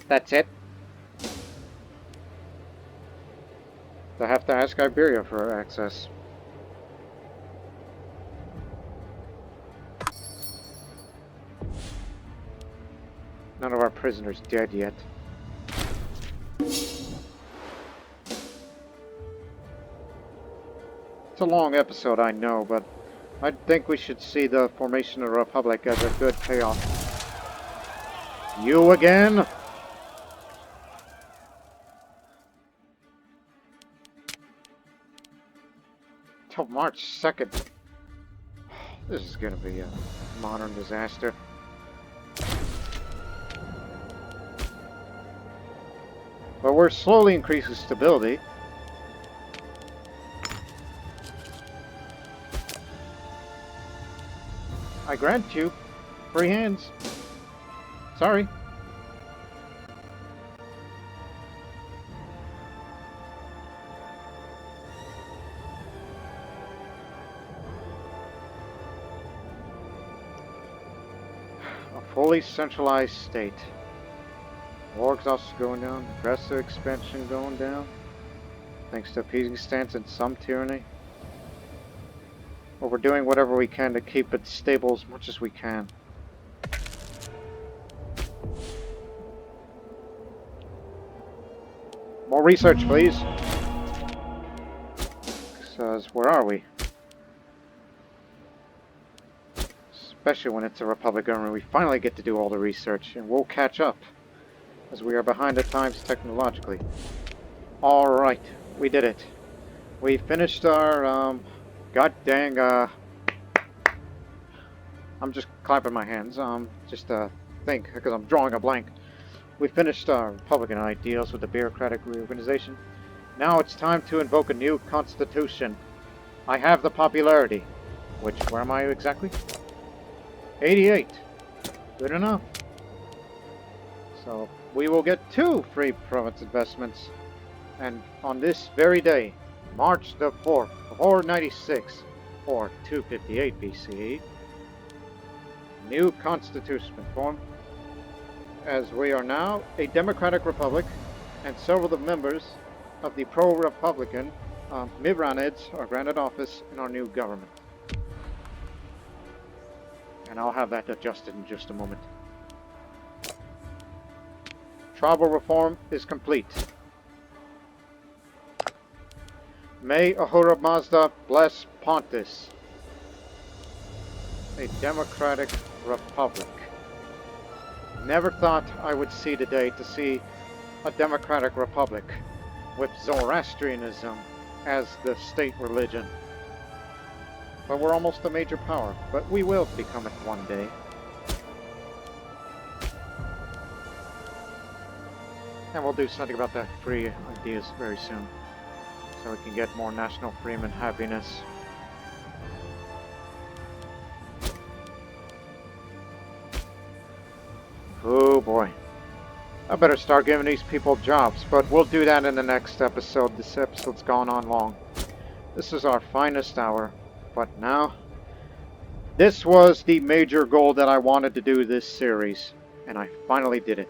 That's it. I have to ask Iberia for access. None of our prisoners dead yet. It's a long episode, I know, but I think we should see the formation of the Republic as a good payoff. You again? Till March 2nd. This is gonna be a modern disaster. But we're slowly increasing stability. I grant you free hands. Sorry. A fully centralized state. War exhaustion going down, aggressive expansion going down, thanks to appeasing stance and some tyranny. But we're doing whatever we can to keep it stable as much as we can. More research, please. Says, where are we? Especially when it's a Republic government, we finally get to do all the research, and we'll catch up, as we are behind the times technologically. Alright, we did it. We finished our, god dang, I'm just clapping my hands, just think, because I'm drawing a blank. We finished our Republican ideals with the bureaucratic reorganization. Now it's time to invoke a new constitution. I have the popularity. Which, where am I exactly? 88. Good enough. So, we will get 2 free province investments. And on this very day, March the 4th, 496, or 258 BCE, new constitution been formed, as we are now a democratic republic, and several of the members of the pro-republican Mivranids are granted office in our new government. And I'll have that adjusted in just a moment. Tribal reform is complete. May Ahura Mazda bless Pontus, a democratic republic. Never thought I would see today to see a democratic republic with Zoroastrianism as the state religion. But we're almost a major power, but we will become it one day. And we'll do something about that free ideas very soon, so we can get more national freedom and happiness. I better start giving these people jobs, but we'll do that in the next episode. This episode's gone on long. This is our finest hour, but now, this was the major goal that I wanted to do this series, and I finally did it.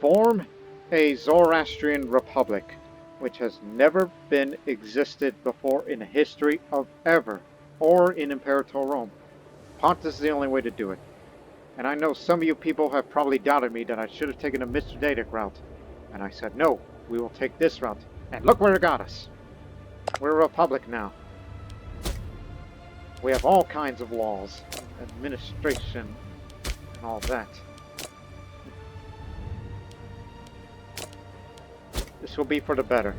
Form a Zoroastrian Republic, which has never been existed before in the history of ever, or in Imperator Rome. Pontus is the only way to do it. And I know some of you people have probably doubted me that I should have taken a Mithridatic route. And I said, no, we will take this route. And look where it got us. We're a republic now. We have all kinds of laws, administration, and all that. This will be for the better.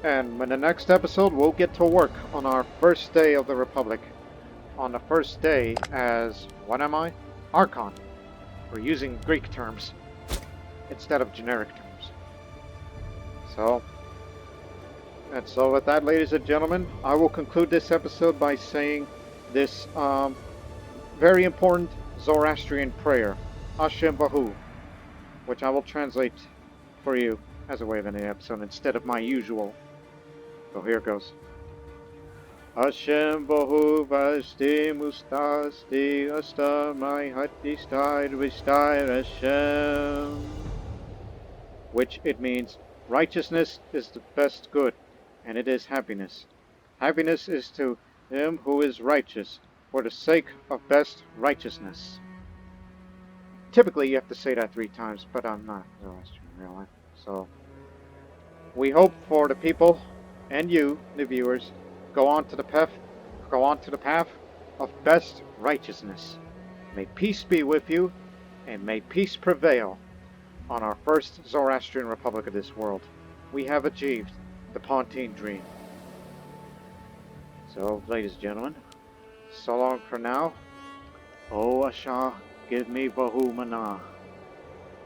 And in the next episode, we'll get to work on our first day of the Republic. On the first day as, what am I? Archon. We're using Greek terms instead of generic terms. So with that, ladies and gentlemen, I will conclude this episode by saying this very important Zoroastrian prayer, Hashem Bahu, which I will translate for you as a way of ending the episode instead of my usual. So here it goes. Hashem Bahu Vasti Mustasti Asta Mai Hati Stai Vistai Hashem. Which it means, righteousness is the best good, and it is happiness. Happiness is to him who is righteous, for the sake of best righteousness. Typically you have to say that 3 times, but I'm not Zoroastrian in real life. So, we hope for the people, and you, the viewers, go on to the path of best righteousness. May peace be with you, and may peace prevail on our first Zoroastrian Republic of this world. We have achieved the Pontine dream. So, ladies and gentlemen, so long for now. Oh, Asha, give me Bahumana.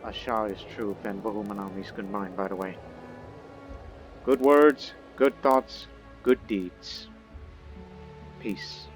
Asha is truth, and Bahumana means good mind, by the way. Good words, good thoughts, good deeds. Peace.